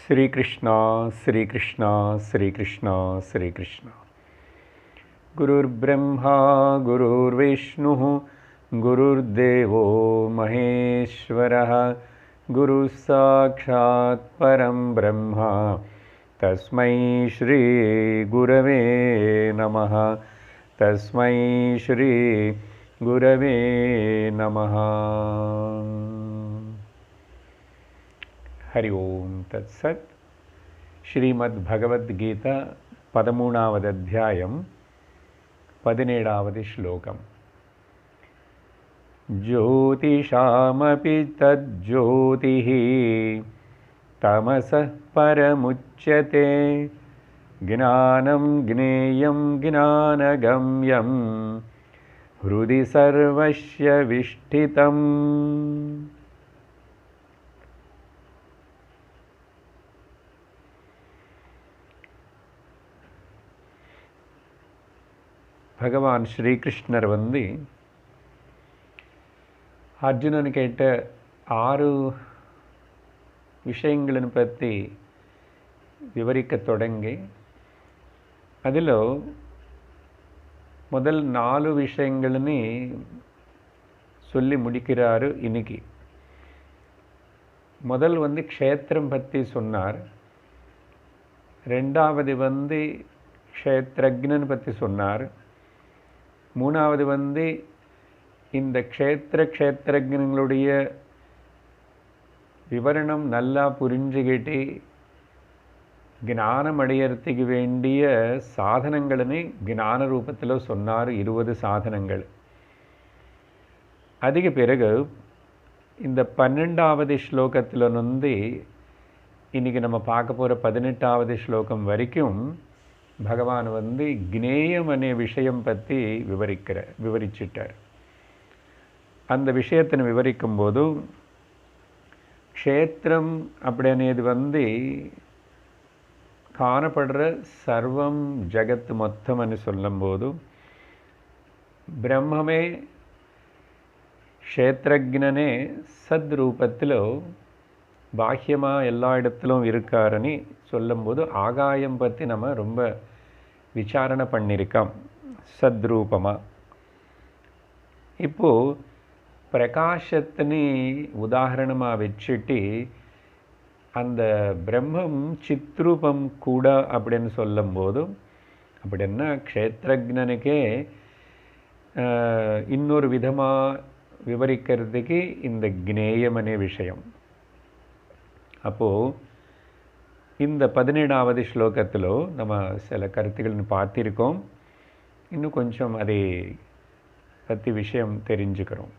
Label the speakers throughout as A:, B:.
A: श्री कृष्णा श्री कृष्णा श्री कृष्णा श्री कृष्णा। गुरुर्ब्रह्मा गुरुर्विष्णुः गुरुर्देवो महेश्वरः गुरुः साक्षात् परं ब्रह्म तस्मै श्री गुरवे नमः। तस्मै श्री गुरवे नमः। हरि ओम तत्सत्। श्रीमद्भगवद्गीता 13வது அத்தியாயம் 17வது श्लोकम्। ज्योतिषामपि तज्ज्योतिः तमसः परमुच्यते ज्ञानं ज्ञेयं ज्ञानगम्यं हृदि सर्वस्य विष्ठितम्। பகவான் ஸ்ரீகிருஷ்ணர் அர்ஜுனன் கேட்ட 6 விஷயங்களை பற்றி விவரிக்க தொடங்கி அதில் முதல் 4 விஷயங்கள்னு சொல்லி முடிக்கிறாரு இன்னைக்கு. முதல் க்ஷேத்திரம் பற்றி சொன்னார். ரெண்டாவது க்ஷேத்ரஜ்ஞன் பற்றி சொன்னார். மூணாவது இந்த க்ஷேத்ரஜ்ஞங்களுடைய விவரணம் நல்லா புரிஞ்சுக்கிட்டு ஞானம் அடையறதுக்கு வேண்டிய சாதனங்கள்னு ஞான ரூபத்தில் சொன்னார். 20 சாதனங்கள். அதுக்கு பிறகு இந்த 12வது ஸ்லோகத்தில் இன்னைக்கு நம்ம பார்க்க போகிற 18வது ஸ்லோகம் வரைக்கும் பகவான் ஞேயம் அనే விஷயம் பற்றி விவரிச்சிட்டார். அந்த விஷயத்தை விவரிக்கும்போது க்ஷேத்திரம் அப்படினது காணப்படுற சர்வம் ஜகத் மொத்தம்னு சொல்லும்போது பிரம்மமே க்ஷேத்ரஜ்ஞனே சத் ரூபத்தில் பாஹ்யமாக எல்லா இடத்திலும் இருக்காருன்னு சொல்லும்போது ஆகாயம் பற்றி நம்ம ரொம்ப விசாரணை பண்ணியிருக்கோம் சத்ரூபமாக. இப்போது பிரகாசத்தினு உதாரணமாக வச்சுட்டு அந்த பிரம்மம் சித்ரூபம் கூட அப்படின்னு சொல்லும்போது அப்படின்னா க்ஷேத்ரஜ்ஞனுக்கே இன்னொரு விதமாக விவரிக்கிறதுக்கு இந்த ஞேயம் அనే விஷயம். அப்போது இந்த 17வது ஸ்லோகத்தில் நம்ம சில கருத்துக்கள் பார்த்திருக்கோம். இன்னும் கொஞ்சம் அதை பற்றி விஷயம் தெரிஞ்சுக்கிறோம்.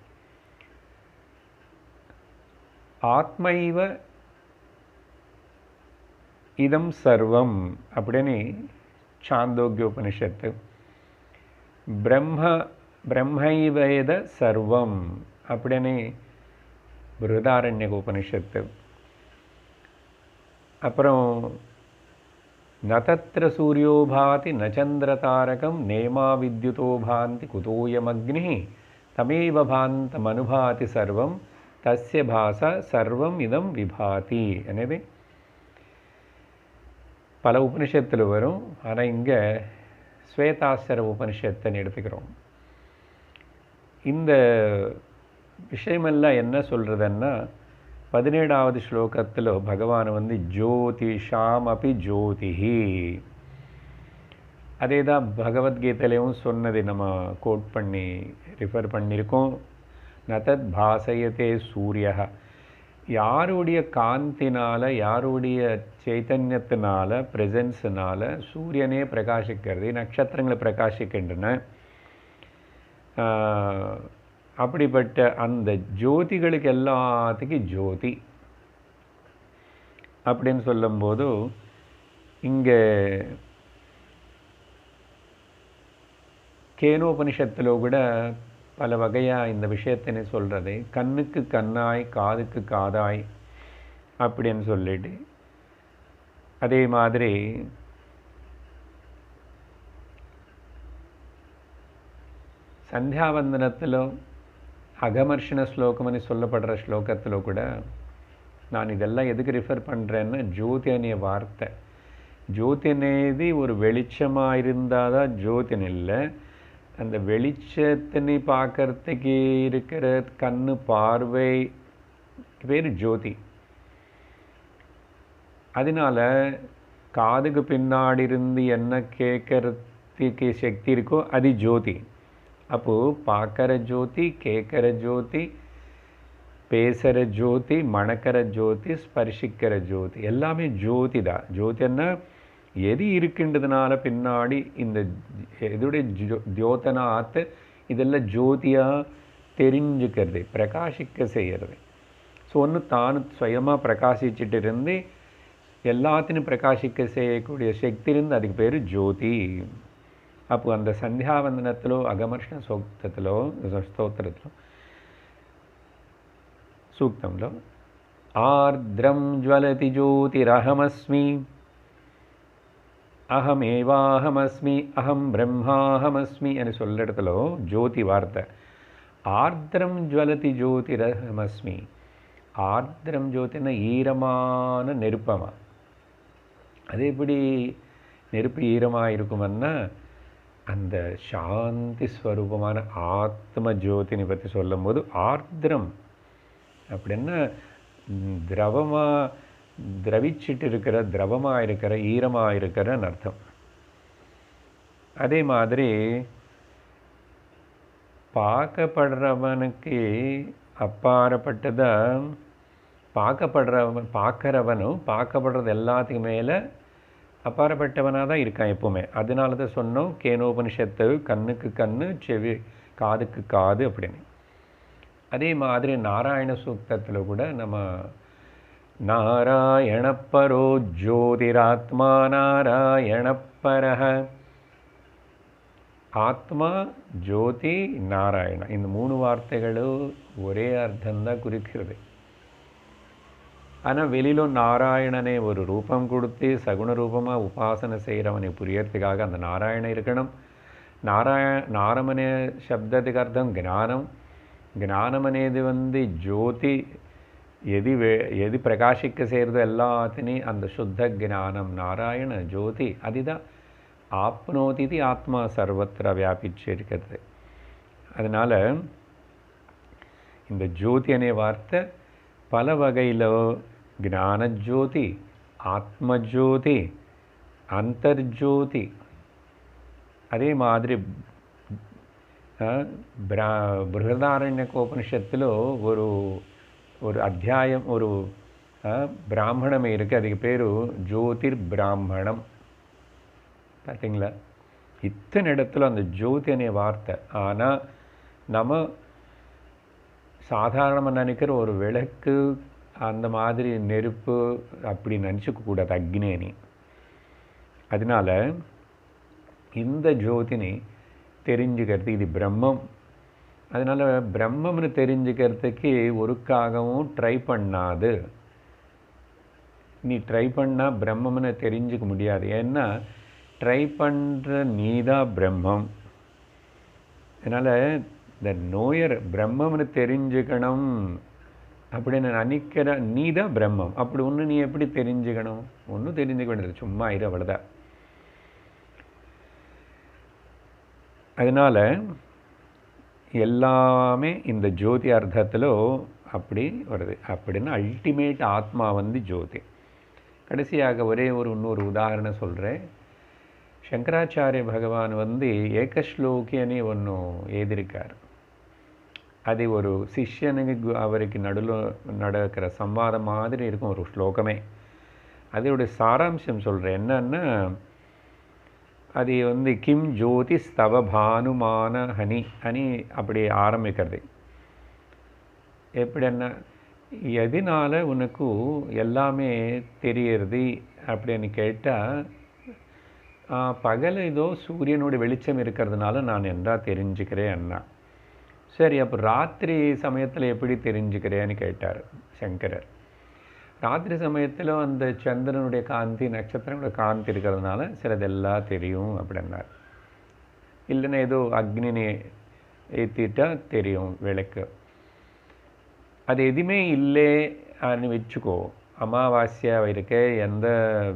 A: ஆத்மைவ இதம் சர்வம் அப்படின்னு சாந்தோக்கிய உபனிஷத்து, பிரம்மைவேத சர்வம் அப்படின்னு பிருஹதாரண்யக உபனிஷத்து, அப்புறம் நதத்ர சூரியோ பாதி நச்சந்திர தாரகம் நேமா வித்யுதோ பாந்தி குதோயமக்னி தமேவ பாந்தம் அனுபாதி சர்வம் தஸ்ய பாசா சர்வம் இதம் விபாதி எனவே பல உபனிஷத்தில் வரும். ஆனால் இங்கே ஸ்வேதாஸ்வர உபனிஷத்துன்னு எடுத்துக்கிறோம். இந்த விஷயமெல்லாம் என்ன சொல்கிறதுன்னா 17வது ஸ்லோகத்தில் பகவான் ஜோதிஷாம் அபி ஜோதிஹி அதே தான் பகவத்கீதையிலையும் சொன்னதை நம்ம கோட் பண்ணி ரிஃபர் பண்ணியிருக்கோம். நதத் பாசயத்தே சூரிய, யாருடைய காந்தினால் யாருடைய சைத்தன்யத்தினால ப்ரெசன்ஸினால் சூரியனே பிரகாசிக்கிறது, நட்சத்திரங்களை பிரகாசிக்கின்றன. அப்படிப்பட்ட அந்த ஜோதிகளுக்கு எல்லாத்துக்கும் ஜோதி அப்படின்னு சொல்லும்போது இங்கே கேனோபனிஷத்தில் கூட பல வகையாக இந்த விஷயத்தினை சொல்கிறது. கண்ணுக்கு கண்ணாய் காதுக்கு காதாய் அப்படின்னு சொல்லிட்டு அதே மாதிரி சந்தியாவந்தனத்தில் அகமர்ஷண ஸ்லோகம்னு சொல்லப்படுற ஸ்லோகத்தில் கூட நான் இதெல்லாம் எதுக்கு ரிஃபர் பண்ணுறேன்னா ஜோதி அనే வார்த்தை జ్యోతి అనేది ஒரு வெளிச்சமாக இருந்தால் தான் ஜோதின்னு இல்லை அந்த வெளிச்சத்தினை பார்க்கறதுக்கு இருக்கிற கண்ணு பார்வை பேர் ஜோதி அதனால காதுக்கு பின்னாடி இருந்து என்ன கேட்கறதுக்கு சக்தி இருக்கோ அது ஜோதி அப்போது பார்க்குற ஜோதி கேட்குற ஜோதி பேசுகிற ஜோதி மணக்கிற ஜோதி ஸ்பர்சிக்கிற ஜோதி எல்லாமே ஜோதி தான் ஜோதின்னா எது இருக்கின்றதுனால பின்னாடி இந்த இதோடைய தியோதனாத் இதெல்லாம் ஜோதியாக தெரிஞ்சுக்கிறது பிரகாசிக்க செய்கிறது ஸோ ஒன்று தான் சுயமாக பிரகாசிச்சுட்டு இருந்து எல்லாத்தையும் பிரகாசிக்க செய்யக்கூடிய சக்தி இருந்து அதுக்கு பேர் ஜோதி அப்போ அந்த சந்தியாவந்தனத்திலோ அகமர்ஷண சூக்தத்திலோ ஸ்தோத்திரத்திலோ సూక్తంలో ఆర్ద్రం జ్వలతి జ్యోతిరహమస్మి అహమేవాహమస్మి అహం బ్రహ్మాహమస్మి అని சொல்லிடத்துல ஜோதி வார்த்தை ஆர்திரம் ஜுவலதி ஜோதிரஹமஸ்மி ஆர்திரம் ஜோதினா ஈரமான நெருப்பமா அது எப்படி நெருப்பு ஈரமாக இருக்குமன்னா அந்த சாந்தி ஸ்வரூபமான ஆத்ம ஜோதினை பற்றி சொல்லும்போது ஆர்திரம் அப்படின்னா திரவமாக திரவிச்சிட்டு இருக்கிற திரவமாக இருக்கிற ஈரமாக இருக்கிறன்னு அர்த்தம் அதே மாதிரி பார்க்கப்படுறவனுக்கு அப்பாற்பட்டதை பார்க்குறவனும் பார்க்கப்படுறது எல்லாத்துக்கும் மேலே அப்பாற்பட்டவனாக தான் இருக்கான் எப்போவுமே அதனால தான் சொன்னோம் கேனோபனிஷத்து கண்ணுக்கு கண்ணு செவி காதுக்கு காது அப்படின்னு அதே மாதிரி நாராயண சூக்தத்தில் கூட நம்ம நாராயணப்பரோ ஜோதிராத்மா நாராயணப்பரஹ ஆத்மா ஜோதி நாராயண இந்த மூணு வார்த்தைகளும் ஒரே அர்த்தம்தான் குறிக்கிறது ஆனால் வெளியிலும் நாராயணனே ஒரு ரூபம் கொடுத்து சகுண ரூபமாக உபாசனை செய்கிறவனை புரியறதுக்காக அந்த நாராயணன் இருக்கணும் நாரமனே சப்தத்துக்கு அர்த்தம் ஞானம் ஞானம் అనేది ஜோதி எது பிரகாசிக்க செய்கிறதோ எல்லாத்தினையும் அந்த சுத்த ஞானம் நாராயண ஜோதி அதுதான் ஆப்னோதி ஆத்மா சர்வத்திர வியாபிச்சு இருக்கிறது அதனால் இந்த ஜோதி அనే வார்த்தை பல வகையில் ஞானஜோதி ஆத்மஜோதி அந்தர்ஜோதி அதே மாதிரி బృహదారణ్యకోపనిషత్తులో ஒரு அத்தியாயம் ஒரு பிராமணமே இருக்குது அதுக்கு பேர் ஜோதிர் பிராமணம் பார்த்தீங்களா இத்தனை இடத்துல அந்த ஜோதி அనే வார்த்தை ஆனால் நம்ம சாதாரணமாக நினைக்கிற ஒரு விளக்கு அந்த மாதிரி நெருப்பு அப்படி நினச்சிக்கக்கூடாது அக்னேனி அதனால் இந்த ஜோதினி தெரிஞ்சுக்கிறது இது பிரம்மம் அதனால் பிரம்மம்னு தெரிஞ்சுக்கிறதுக்கு ஒருக்காகவும் ட்ரை பண்ணாது நீ ட்ரை பண்ணால் பிரம்மம்னு தெரிஞ்சுக்க முடியாது ஏன்னா ட்ரை பண்ணுற நீதான் பிரம்மம் அதனால் இந்த நோயர் பிரம்மம்னு தெரிஞ்சுக்கணும் அப்படின்னு நினைக்கிற நீதான் பிரம்மம் அப்படி ஒன்று நீ எப்படி தெரிஞ்சுக்கணும் ஒன்றும் தெரிஞ்சுக்க வேண்டியது சும்மா இரு அவ்வளோதான் அதனால் எல்லாமே இந்த ஜோதி அர்த்தத்தில் அப்படி வருது அப்படின்னா அல்டிமேட் ஆத்மா ஜோதி கடைசியாக ஒரே இன்னொரு உதாரணம் சொல்கிறேன் சங்கராச்சாரிய பகவான் ஏகஸ்லோகியனே ஒன்று எழுதியிருக்கார் அது ஒரு சிஷ்யனுக்கு அவருக்கு நடுவில் நடக்கிற சம்வாதம் மாதிரி இருக்கும் ஒரு ஸ்லோகமே அதோடைய சாராம்சம் சொல்கிறேன் என்னன்னா அது கிம் ஜோதி ஸ்தவ பானுமான ஹனி ஹனி அப்படி ஆரம்பிக்கிறது எப்படின்னா எதனால் உனக்கு எல்லாமே தெரியறது அப்படின்னு கேட்டால் பகல் ஏதோ சூரியனோட வெளிச்சம் இருக்கிறதுனால நான் என்ன தெரிஞ்சுக்கிறேன் அண்ணா சரி அப்போ ராத்திரி சமயத்தில் எப்படி தெரிஞ்சுக்கிறேன்னு கேட்டார் சங்கரர் ராத்திரி சமயத்தில் அந்த சந்திரனுடைய காந்தி நட்சத்திரங்களோட காந்தி இருக்கிறதுனால சிலதெல்லாம் தெரியும் அப்படின்னார் இல்லைன்னா ஏதோ அக்னினை ஏற்றிட்டா தெரியும் விளக்கு அது எதுவுமே இல்லை வச்சுக்கோ. அமாவாஸ்யா இருக்கு, எந்த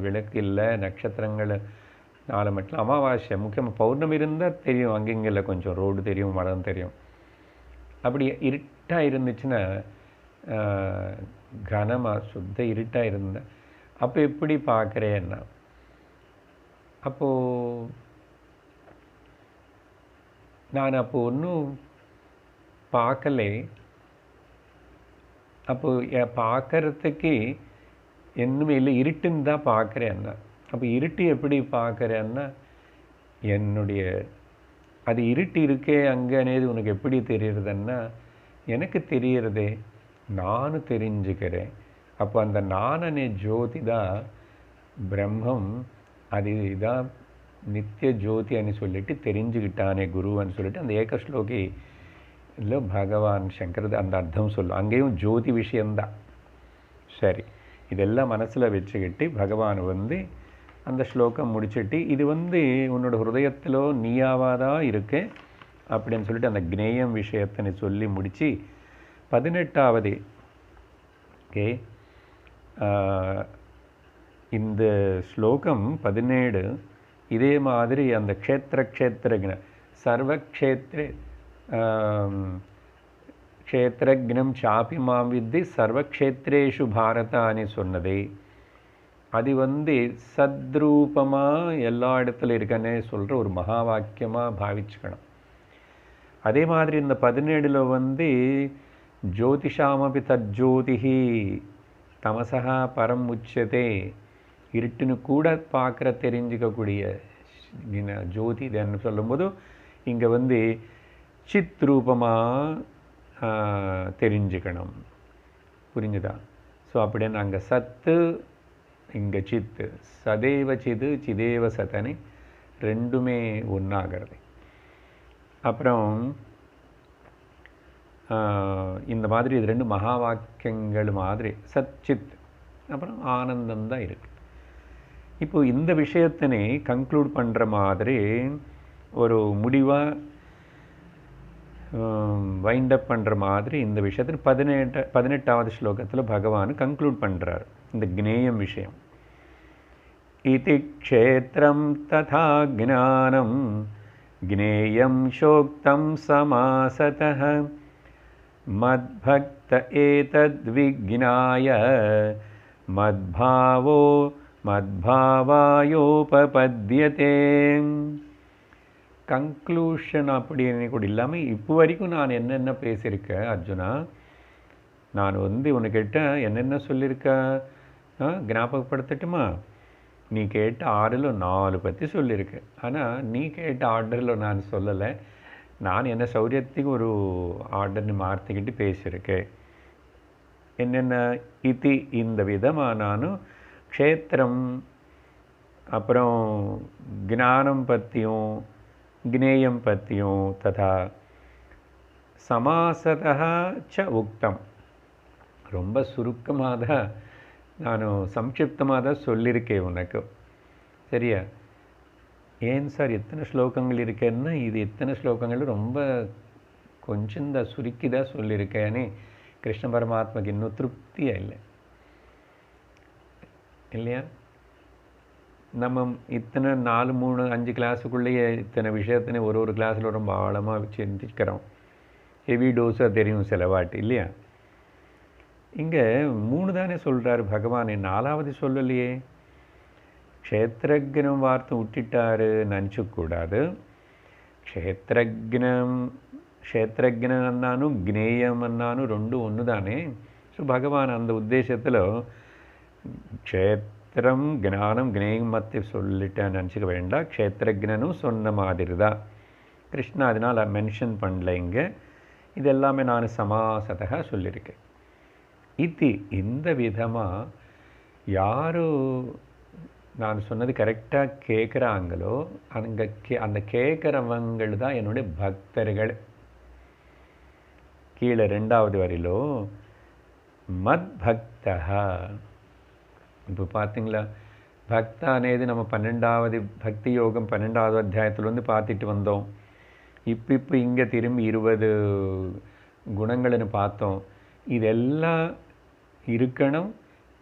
A: விளக்கு இல்லை, நட்சத்திரங்கள் நாலு மட்டும் அமாவாஸ்யை. முக்கியமாக பௌர்ணமி இருந்தால் தெரியும், அங்கெங்கில் கொஞ்சம் ரோடு தெரியும், மரம் தெரியும். அப்படி இருட்டாக இருந்துச்சுன்னா, கனமாக சுத்த இருட்டாக இருந்தால் அப்போ எப்படி பார்க்குறேன்னா, அப்போது நான் அப்போது ஒன்றும் பார்க்கலை. அப்போது பார்க்கறதுக்கு இன்னுமே இல்லை, இருட்டுன்னு தான் பார்க்குறேன்னா. அப்போ இருட்டு எப்படி பார்க்குறேன்னா, என்னுடைய அது இருட்டு இருக்கே அங்கேனேது உனக்கு எப்படி தெரியுறதுன்னா, எனக்கு தெரியறதே, நானும் தெரிஞ்சுக்கிறேன். அப்போ அந்த நானே ஜோதி தான் பிரம்மம், அதுதான் நித்திய ஜோதி అని சொல்லிட்டு தெரிஞ்சுக்கிட்டானே குருன்னு சொல்லிட்டு அந்த ஏக ஸ்லோகி இல்லை பகவான் சங்கரது அந்த அர்த்தம் சொல்லும். அங்கேயும் ஜோதி விஷயந்தான். சரி, இதெல்லாம் மனசில் வச்சுக்கிட்டு பகவான் அந்த ஸ்லோகம் முடிச்சுட்டு, இது உன்னோட ஹிருதயத்திலோ நீயாவாதான் இருக்கு அப்படின்னு சொல்லிட்டு அந்த க்னேயம் விஷயத்தை சொல்லி முடித்து 18வது ஓகே. இந்த ஸ்லோகம் 17 இதே மாதிரி அந்த க்ஷேத்திரக்ன சர்வக்ஷேத்ரே க்ஷேத்திரக்னம் சாப்பி மாம் வித்தி சர்வக்ஷேத்ரேஷு பாரதான்னு சொன்னதே, அது சத்ரூபமாக எல்லா இடத்துல இருக்கன்னே சொல்கிற ஒரு மகா வாக்கியமாக பாவிச்சுக்கணும். அதே மாதிரி இந்த 17ல் ஜோதிஷாமபி தஜ்ஜோதிஹி தமசா பரம் உச்சதே, இருட்டுன்னு கூட பார்க்குற தெரிஞ்சிக்கக்கூடிய ஜோதி இதுன்னு சொல்லும்போது இங்கே சித் ரூபமாக தெரிஞ்சுக்கணும். புரிஞ்சுதா? ஸோ அப்படின்னு அங்கே சத்து, இங்கே சித்து, சதேவ சிது சிதேவ சத்தனை ரெண்டுமே ஒன்றாகிறது. அப்புறம் இந்த மாதிரி இது ரெண்டு மகா வாக்கியங்கள் மாதிரி சச்சித், அப்புறம் ஆனந்தம் தான் இருக்குது. இப்போது இந்த விஷயத்தினை கன்க்ளூட் பண்ணுற மாதிரி ஒரு முடிவாக வைண்டப் பண்ணுற மாதிரி இந்த விஷயத்தில் 18வது ஸ்லோகத்தில் பகவான் கன்க்ளூட் பண்ணுறார் இந்த க்னேயம் விஷயம். இதி க்ஷேத்ரம் ததா ஞானம் க்னேயம் சோக்தம் சமாசதः மத்பக்த ஏதத்விக்ஞாய மத்பாவோ மத்பாவாயோபபத்யதே. கன்க்ளூஷன் அப்படின்னு கூட இல்லாமல் இப்போ வரைக்கும் நான் என்னென்ன பேசியிருக்கேன் அர்ஜுனா, நான் உனக்கிட்ட என்னென்ன சொல்லியிருக்கேன் ஞாபகப்படுத்தட்டுமா? நீ கேட்ட 6ல் 4 பற்றி சொல்லியிருக்கேன். ஆனால் நீ கேட்ட ஆர்டரில் நான் சொல்லலை. நான் என்ன சௌரியத்துக்கு ஒரு ஆர்டர்னு மாற்றிக்கிட்டு பேசியிருக்கேன். என்னென்ன இது இந்த விதமாக நானும் க்ஷேத்திரம் அப்புறம் ஞானம் பற்றியும் க்னேயம் பற்றியும் ததா சமாசதா ச உக்தம், ரொம்ப சுருக்கமாக தான் நான் சம்க்ஷிப்தமாக தான் சொல்லியிருக்கேன் உனக்கு. சரியா? ஏன் சார் எத்தனை ஸ்லோகங்கள் இருக்கேன்னா, இது எத்தனை ஸ்லோகங்கள் ரொம்ப கொஞ்சம் தான் சுருக்கி தான் சொல்லியிருக்கேன்னு கிருஷ்ண பரமாத்மாக்கு இன்னும் திருப்தியாக இல்லை இல்லையா? நம்ம இத்தனை 4, 3, 5 கிளாஸுக்குள்ளேயே இத்தனை விஷயத்தினே ஒரு கிளாஸில் ரொம்ப ஆழமாக சிந்திக்கிறோம். ஹெவி டோஸாக தெரியும் சிலவாட்டு இல்லையா? இங்கே 3 தானே சொல்கிறாரு பகவான், 4வது சொல்லலையே. க்ஷேத்திரக்னம் வார்த்தை விட்டுட்டாரு நினச்சக்கூடாது. க்ஷேத்திரக்னம் அன்னானும் க்னேயம் அன்னானும் ரெண்டும் ஒன்று தானே. ஸோ பகவான் அந்த உத்தேசத்தில் க்ஷேத்திரம் ஞானம் க்னேயம் மற்ற சொல்லிட்டேன்னு நினச்சிக்க வேண்டாம். க்ஷேத்திரக்னும் சொன்ன மாதிரி தான் கிருஷ்ணா, அதனால் மென்ஷன் பண்ணல இங்கே. இது எல்லாமே நான் சமாசதாக சொல்லியிருக்கேன். இது இந்த விதமாக யார் நான் சொன்னது கரெக்டாக கேட்குறாங்களோ அந்த கேட்குறவங்கள் தான் என்னுடைய பக்தர்கள். கீழே 2வது வரியிலோ மத் பக்தா. இப்போ பார்த்தீங்களா, பக்தா అనేది நம்ம 12வது பக்தி யோகம் 12வது அத்தியாயத்தில் பார்த்துட்டு வந்தோம். இப்போ இங்கே திரும்பி 20 குணங்கள்னு பார்த்தோம். இதெல்லாம் இருக்கணும்.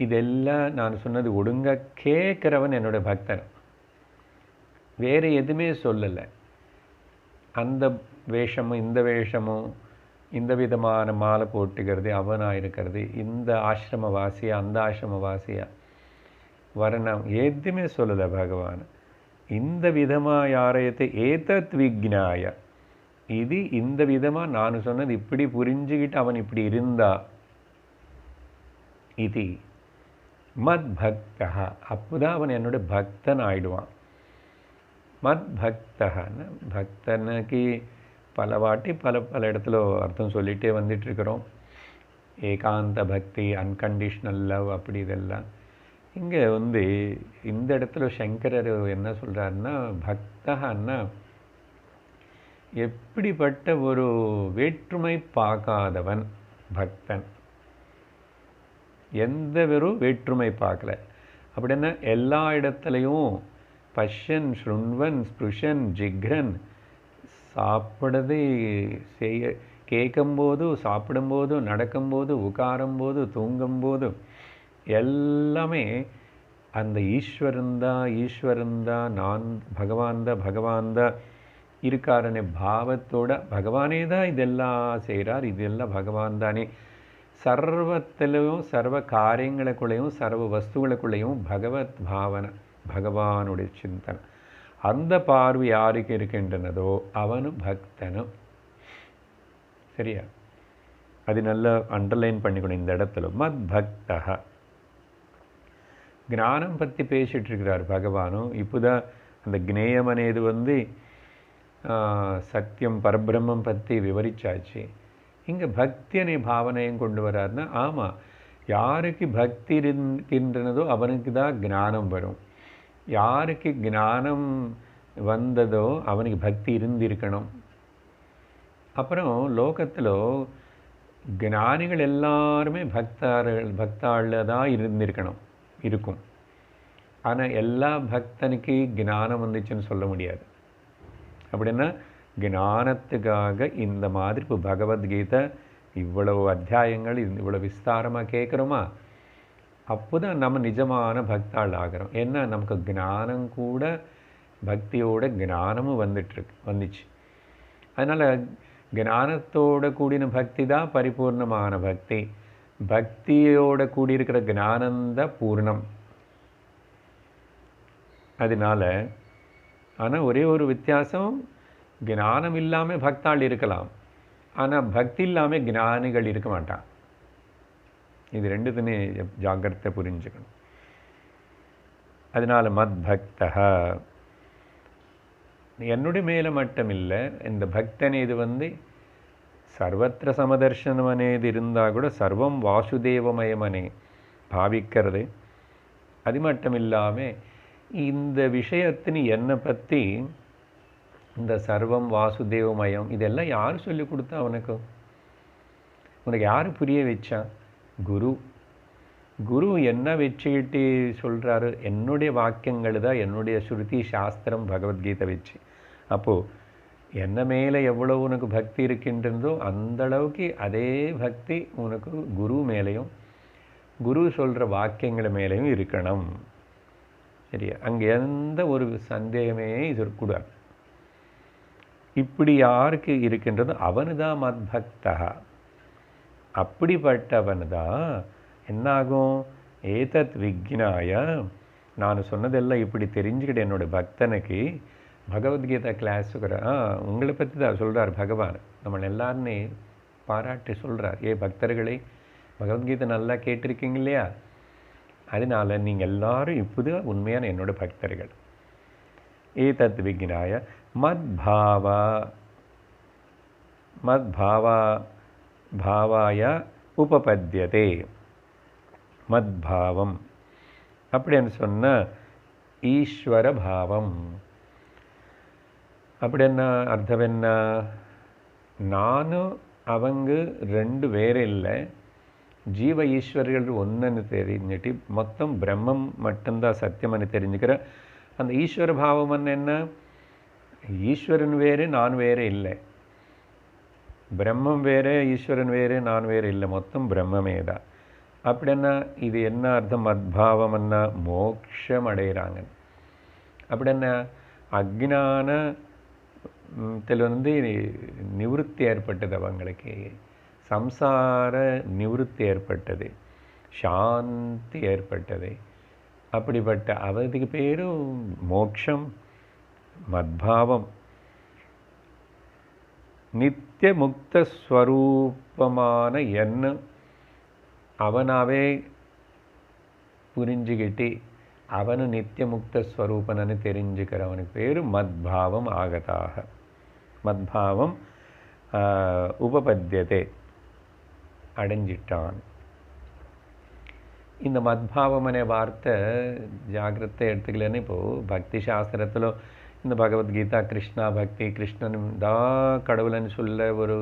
A: இதெல்லாம் நான் சொன்னது ஒழுங்காக கேட்குறவன் என்னோட பக்தன். வேறு எதுவுமே சொல்லலை. அந்த வேஷமும் இந்த வேஷமும் இந்த விதமான மாலை போட்டுக்கிறது, அவனாக இருக்கிறது, இந்த ஆசிரமவாசியா அந்த ஆசிரமவாசியா வர்ணம் எதுவுமே சொல்லலை பகவான். இந்த விதமாக யாரையத்தை ஏதத் விக்னாய, இது இந்த விதமாக நான் சொன்னது இப்படி புரிஞ்சுக்கிட்டு அவன் இப்படி இருந்தா இது மத் பக்தா, அப்போதான் அவன் என்னோட பக்தன் ஆயிடுவான். மத் பக்தன்னு பக்தனுக்கு பல வாட்டி பல பல இடத்துல அர்த்தம் சொல்லிகிட்டே வந்துட்டுருக்குறோம். ஏகாந்த பக்தி, அன்கண்டிஷ்னல் லவ், அப்படி இதெல்லாம். இங்கே இந்த இடத்துல சங்கரர் என்ன சொல்கிறாருன்னா, பக்தன்னா எப்படிப்பட்ட ஒரு வேற்றுமை பார்க்காதவன் பக்தன். எந்த வெறும் வேற்றுமை பார்க்கல. அப்படின்னா எல்லா இடத்துலையும் பஷ்யன் ஸ்ருண்வன் ஸ்பிருஷன் ஜிக்ரன், சாப்பிட்றது செய்ய கேட்கும்போது, சாப்பிடும்போது, நடக்கும்போது, உட்காரும்போது, தூங்கும்போது எல்லாமே அந்த ஈஸ்வரன் தான் நான் பகவான் தான் இருக்காரனே பாவத்தோட பகவானே தான் இதெல்லாம் செய்கிறார், இதெல்லாம் பகவான் தானே. சர்வத்திலையும் சர்வ காரியங்களுக்குள்ளேயும் சர்வ வஸ்துகளுக்குள்ளேயும் பகவத் பாவனை, பகவானுடைய சிந்தனை, அந்த பார்வை யாருக்கு இருக்கின்றனதோ அவனு பக்தனும். சரியா? அது நல்லா அண்டர்லைன் பண்ணிக்கணும் இந்த இடத்துல. மத் பக்தா ஞானம் பற்றி பேசிகிட்டு இருக்கிறார் பகவானும். இப்போதான் அந்த ஞேயம் అనేది சத்தியம் பரபிரம்மம் பற்றி விவரிச்சாச்சு. இங்கே பக்தி அనే பாவனையும் கொண்டு வராருன்னா, ஆமாம், யாருக்கு பக்தி இருக்கின்றனதோ அவனுக்கு தான் ஞானம் வரும். யாருக்கு ஞானம் வந்ததோ அவனுக்கு பக்தி இருந்திருக்கணும். அப்புறம் லோகத்தில் ஞானிகள் எல்லாருமே பக்தாளில் தான் இருக்கும். ஆனால் எல்லா பக்தனுக்கு ஞானம் வந்துச்சுன்னு சொல்ல முடியாது. அப்படின்னா ஞானத்துக்காக இந்த மாதிரி இப்போ பகவத்கீதை இவ்வளவு அத்தியாயங்கள் இவ்வளோ விஸ்தாரமாக கேட்குறோமா, அப்போ தான் நம்ம நிஜமான பக்தாள் ஆகிறோம். ஏன்னா நமக்கு ஞானம் கூட பக்தியோட ஞானமும் வந்துச்சு. அதனால் ஞானத்தோட கூடின பக்தி தான் பரிபூர்ணமான பக்தி. பக்தியோட கூடியிருக்கிற ஞானந்தான் பூர்ணம். அதனால ஆனால் ஒரே ஒரு வித்தியாசம், ஞானம் இல்லாமல் பக்தாள் இருக்கலாம், ஆனால் பக்தி இல்லாமல் ஞானிகள் இருக்க மாட்டான். இது ரெண்டுத்துமே ஜாக்கிரதை புரிஞ்சுக்கணும். அதனால் மத் பக்தா என்னுடைய மேலே மட்டும் இல்லை, இந்த பக்தன் இது சர்வத்திர சமதர்சனம் అనేది இருந்தால் கூட சர்வம் வாசுதேவமயமனே பாவிக்கிறது. அது மட்டும் இல்லாமல் இந்த விஷயத்தின் என்னை பற்றி இந்த சர்வம் வாசுதேவமயம் இதெல்லாம் யார் சொல்லி கொடுத்தா உனக்கு யார் புரிய வச்சா? குரு என்ன வச்சுக்கிட்டு சொல்கிறாரு? என்னுடைய வாக்கியங்கள் தான், என்னுடைய ஸ்ருதி சாஸ்திரம் பகவத்கீதை வச்சு. அப்போது என்ன மேலே எவ்வளோ உனக்கு பக்தி இருக்கின்றதோ அந்தளவுக்கு அதே பக்தி உனக்கு குரு மேலேயும் குரு சொல்கிற வாக்கியங்கள் மேலேயும் இருக்கணும். சரியா? அங்கே எந்த ஒரு சந்தேகமே இருக்கக்கூடாது. இப்படி யாருக்கு இருக்கின்றதோ அவனு தான் மத் பக்தா. அப்படிப்பட்டவன் தான் என்னாகும்? ஏதத் விக்னாய, நான் சொன்னதெல்லாம் இப்படி தெரிஞ்சுக்கிட்டு என்னோடய பக்தனுக்கு பகவத்கீதா கிளாஸுக்கு உங்களை பற்றி தான் சொல்கிறார் பகவான். நம்ம எல்லாருமே பாராட்டி சொல்கிறார், பக்தர்களை பகவத்கீதை நல்லா கேட்டிருக்கீங்க இல்லையா? அதனால் நீங்கள் எல்லாரும் இப்போது உண்மையான என்னோட பக்தர்கள். ஏதத் விக்னாய மத்பாவாய உபபத்யதே. மத்பாவம் அப்படின்னு சொன்னால் ஈஸ்வர பாவம். அப்படி என்ன அர்த்தம்? என்ன? நானும் அவங்க ரெண்டு வேறு இல்லை, ஜீவ ஈஸ்வரர்கள் ஒன்றுன்னு தெரிஞ்சுட்டு மொத்தம் பிரம்மம் மட்டும்தான் சத்தியம்னு தெரிஞ்சுக்கிற அந்த ஈஸ்வர பாவம்னு என்ன? ஈஸ்வரன் வேறு நான் வேறு இல்லை, பிரம்மம் வேறு ஈஸ்வரன் வேறு நான் வேறு இல்லை, மொத்தம் பிரம்மமே தான். அப்படின்னா இது என்ன அர்த்தம்? மத்பாவம்னா மோட்சம் அடைகிறாங்க. அப்படின்னா அஜ்ஞானத்தில் நிவೃತ್ತಿ ஏற்பட்டது, அவங்களுக்கு சம்சார நிவೃತ್ತಿ ஏற்பட்டது, சாந்தி ஏற்பட்டது. அப்படிப்பட்ட அவதிக்கு பேரும் மோட்சம், மத்பாவம். நித்திய முக்த ஸ்வரூபமான என்ன அவனாவே புரிஞ்சுக்கிட்டு அவனு நித்திய முக்த ஸ்வரூபனன்னு தெரிஞ்சுக்கிறவனுக்கு பேர் மத்பாவம் ஆகதாக. மத்பாவம் உபபத்தியதே, அடைஞ்சிட்டான். இந்த மத்பாவம் அనే வார்த்தை ஜாகிரதை எடுத்துக்கலன்னு இப்போது பக்தி சாஸ்திரத்தில் இந்த பகவத்கீதா கிருஷ்ணா பக்தி, கிருஷ்ணன் தான் கடவுள்னு சொல்ல ஒரு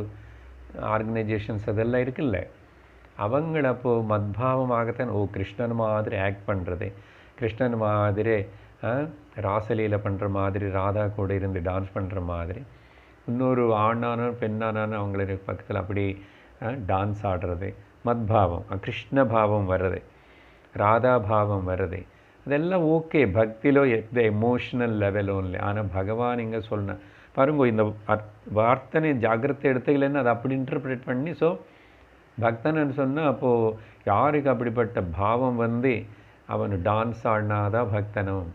A: ஆர்கனைசேஷன்ஸ் அதெல்லாம் இருக்குல்ல, அவங்கள அப்போது மத்பாவமாகத்தான் கிருஷ்ணன் மாதிரி ஆக்ட் பண்ணுறது, கிருஷ்ணன் மாதிரி ராசலீலை பண்ணுற மாதிரி, ராதா கூட இருந்து டான்ஸ் பண்ணுற மாதிரி, இன்னொரு ஆணானோ பெண்ணானானோ அவங்களுக்கு பக்கத்தில் அப்படி டான்ஸ் ஆடுறது, மத்பாவம், கிருஷ்ண பாவம் வர்றது, ராதா பாவம் வர்றது, அதெல்லாம் ஓகே பக்தியிலோ எந்த எமோஷனல் லெவல் ஓன்லி. ஆனால் பகவான் இங்கே சொன்ன பாருங்க, இந்த வார்த்தனை ஜாகிரதை எடுத்துக்கலன்னு அதை அப்படி இன்டர்பிரேட் பண்ணி, ஸோ பக்தன்னு சொன்னால் அப்போது யாருக்கு அப்படிப்பட்ட பாவம் அவன் டான்ஸ் ஆடினாதான் பக்தனும்,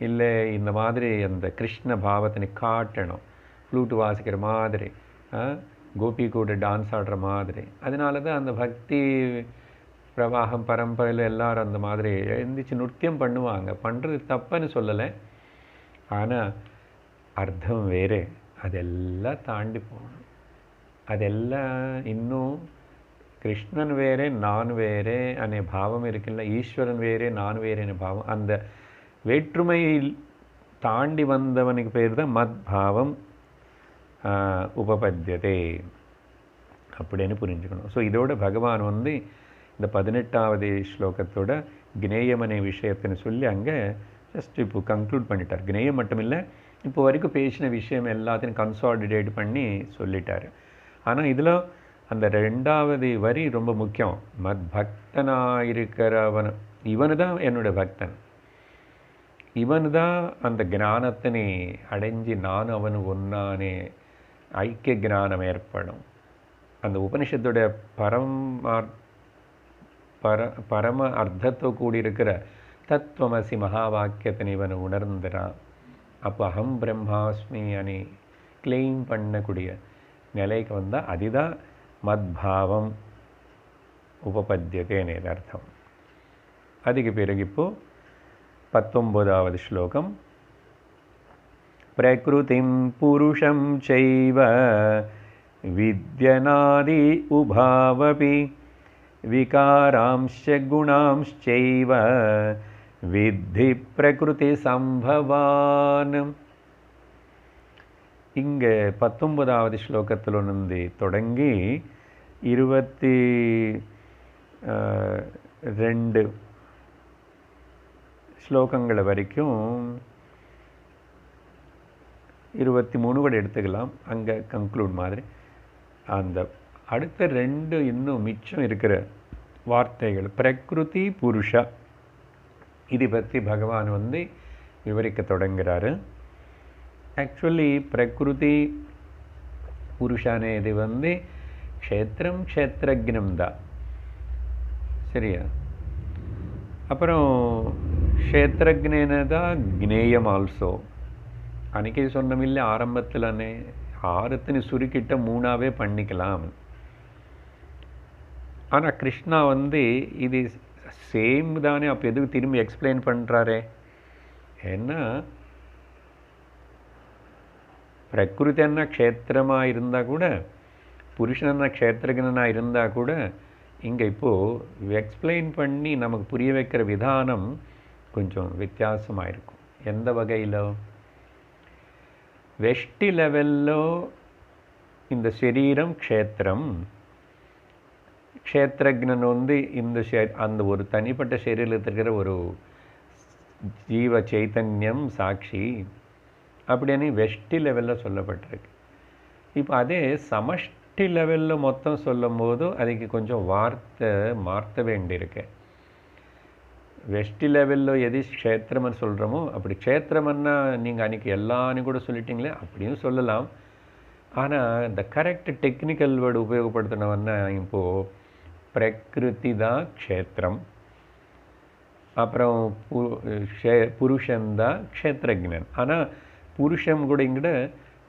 A: இல்லை இந்த மாதிரி அந்த கிருஷ்ண பாவத்தினை காட்டணும், ஃப்ளூட்டு வாசிக்கிற மாதிரி, கோபி கூட டான்ஸ் ஆடுற மாதிரி. அதனால தான் அந்த பக்தி பிரவாகம் பரம்பரையில் எல்லோரும் அந்த மாதிரி எழுந்திரிச்சு நிருத்தியம் பண்ணுவாங்க. பண்ணுறது தப்புன்னு சொல்லலை, ஆனால் அர்த்தம் வேறு, அதெல்லாம் தாண்டி போகணும். அதெல்லாம் இன்னும் கிருஷ்ணன் வேறே நான் வேறே அనే பாவம் இருக்குல்ல, ஈஸ்வரன் வேறே நான் வேறே அనే பாவம், அந்த வேற்றுமையில் தாண்டி வந்தவனுக்கு பேர் தான் மத்பாவம் உபபத்தியதே அப்படின்னு புரிஞ்சுக்கணும். ஸோ இதோட பகவான் இந்த 18வது ஸ்லோகத்தோட கினேயம் அనే விஷயத்தின்னு சொல்லி அங்கே ஜஸ்ட் இப்போ கன்க்ளூட் பண்ணிட்டார். கினேயம் மட்டும் இல்லை, இப்போ வரைக்கும் பேசின விஷயம் எல்லாத்தையும் கன்சாலிடேட் பண்ணி சொல்லிட்டார். ஆனால் இதில் அந்த 2வது வரி ரொம்ப முக்கியம். மத்பக்தனாக இருக்கிறவன் இவனு தான் என்னோட பக்தன், இவனு தான் அந்த ஞானத்தினை அடைஞ்சி நான் அவனு ஒன்னானே ஐக்கிய ஞானம் ஏற்படும். அந்த உபனிஷத்துடைய பரம அர்த்தத்தோ கூடியிருக்கிற தத்துவமசி மகா வாக்கியத்தினை இவன் உணர்ந்துறான். அப்போ அகம் பிரம்மாஸ்மி அனி கிளைம் பண்ணக்கூடிய நிலைக்கு வந்தால் அதுதான் மத்பாவம் உபபத்தியதேன்னு அர்த்தம். அதுக்கு பிறகு இப்போது 19வது ஸ்லோகம். பிரகிருதிம் புருஷம் சைவ வித்யநாதி உபாவபி விகாராம்ச குணாம்சைவ வித்தி பிரகிருதி சம்பவான். இங்கே 19வது ஸ்லோகத்திலிருந்து தொடங்கி 22 ஸ்லோகங்கள் வரைக்கும் 23 கூட எடுத்துக்கலாம், அங்கே கன்க்ளூட் மாதிரி. அந்த அடுத்த 2 இன்னும் மிச்சம் இருக்கிற வார்த்தைகள் பிரகிருதி புருஷா, இது பற்றி பகவான் விவரிக்க தொடங்குகிறாரு. ஆக்சுவலி பிரகிருதி புருஷானே இது க்ஷேத்திரம் க்ஷேத்திரஜ்ஞம் தான், சரியா? அப்புறம் க்ஷேத்திரஜ்ஞேன தான் க்னேயம் ஆல்சோ. அன்றைக்கி சொன்னமில்லை ஆரம்பத்தில்னே, ஆரத்தினு சுருக்கிட்ட 3ஆவே பண்ணிக்கலாம். ஆனால் கிருஷ்ணா இது சேம் தானே, அப்போ எதுக்கு திரும்பி எக்ஸ்பிளைன் பண்ணுறாரே? ஏன்னா பிரகிருதி என்ன க்ஷேத்திரமாக இருந்தால் கூட, புருஷனா க்ஷேத்திரஜனாக இருந்தால் கூட, இங்கே இப்போது எக்ஸ்பிளைன் பண்ணி நமக்கு புரிய வைக்கிற விதானம் கொஞ்சம் வித்தியாசமாக இருக்கும். எந்த வகையில்? வெஷ்டி லெவலில் இந்த சரீரம் க்ஷேத்திரம், க்ஷேத்திரஜ்ஞன் இந்த அந்த ஒரு தனிப்பட்ட சரீரத்தில் இருக்கிற ஒரு ஜீவ சைத்தன்யம் சாட்சி அப்படின்னு வெஷ்டி லெவலில் சொல்லப்பட்டிருக்கு. இப்போ அதே சமஷ்டி சமஷ்டி லெவலில் மொத்தம் சொல்லும் போது அதுக்கு கொஞ்சம் வார்த்தை மாற்ற வேண்டியிருக்கு. வெஷ்டி லெவலில் எது க்ஷேத்திரம்னு சொல்கிறோமோ அப்படி க்ஷேத்திரம்னா நீங்கள் அன்றைக்கி எல்லான்னு கூட சொல்லிட்டீங்களே அப்படியும் சொல்லலாம். ஆனால் இந்த கரெக்ட் டெக்னிக்கல் வேர்டு உபயோகப்படுத்தினவன்னா இப்போது பிரகிருதி தான் க்ஷேத்திரம், அப்புறம் புருஷன்தான் க்ஷேத்திரஜ்ஞன். ஆனால் புருஷன் கூட இங்கிட்ட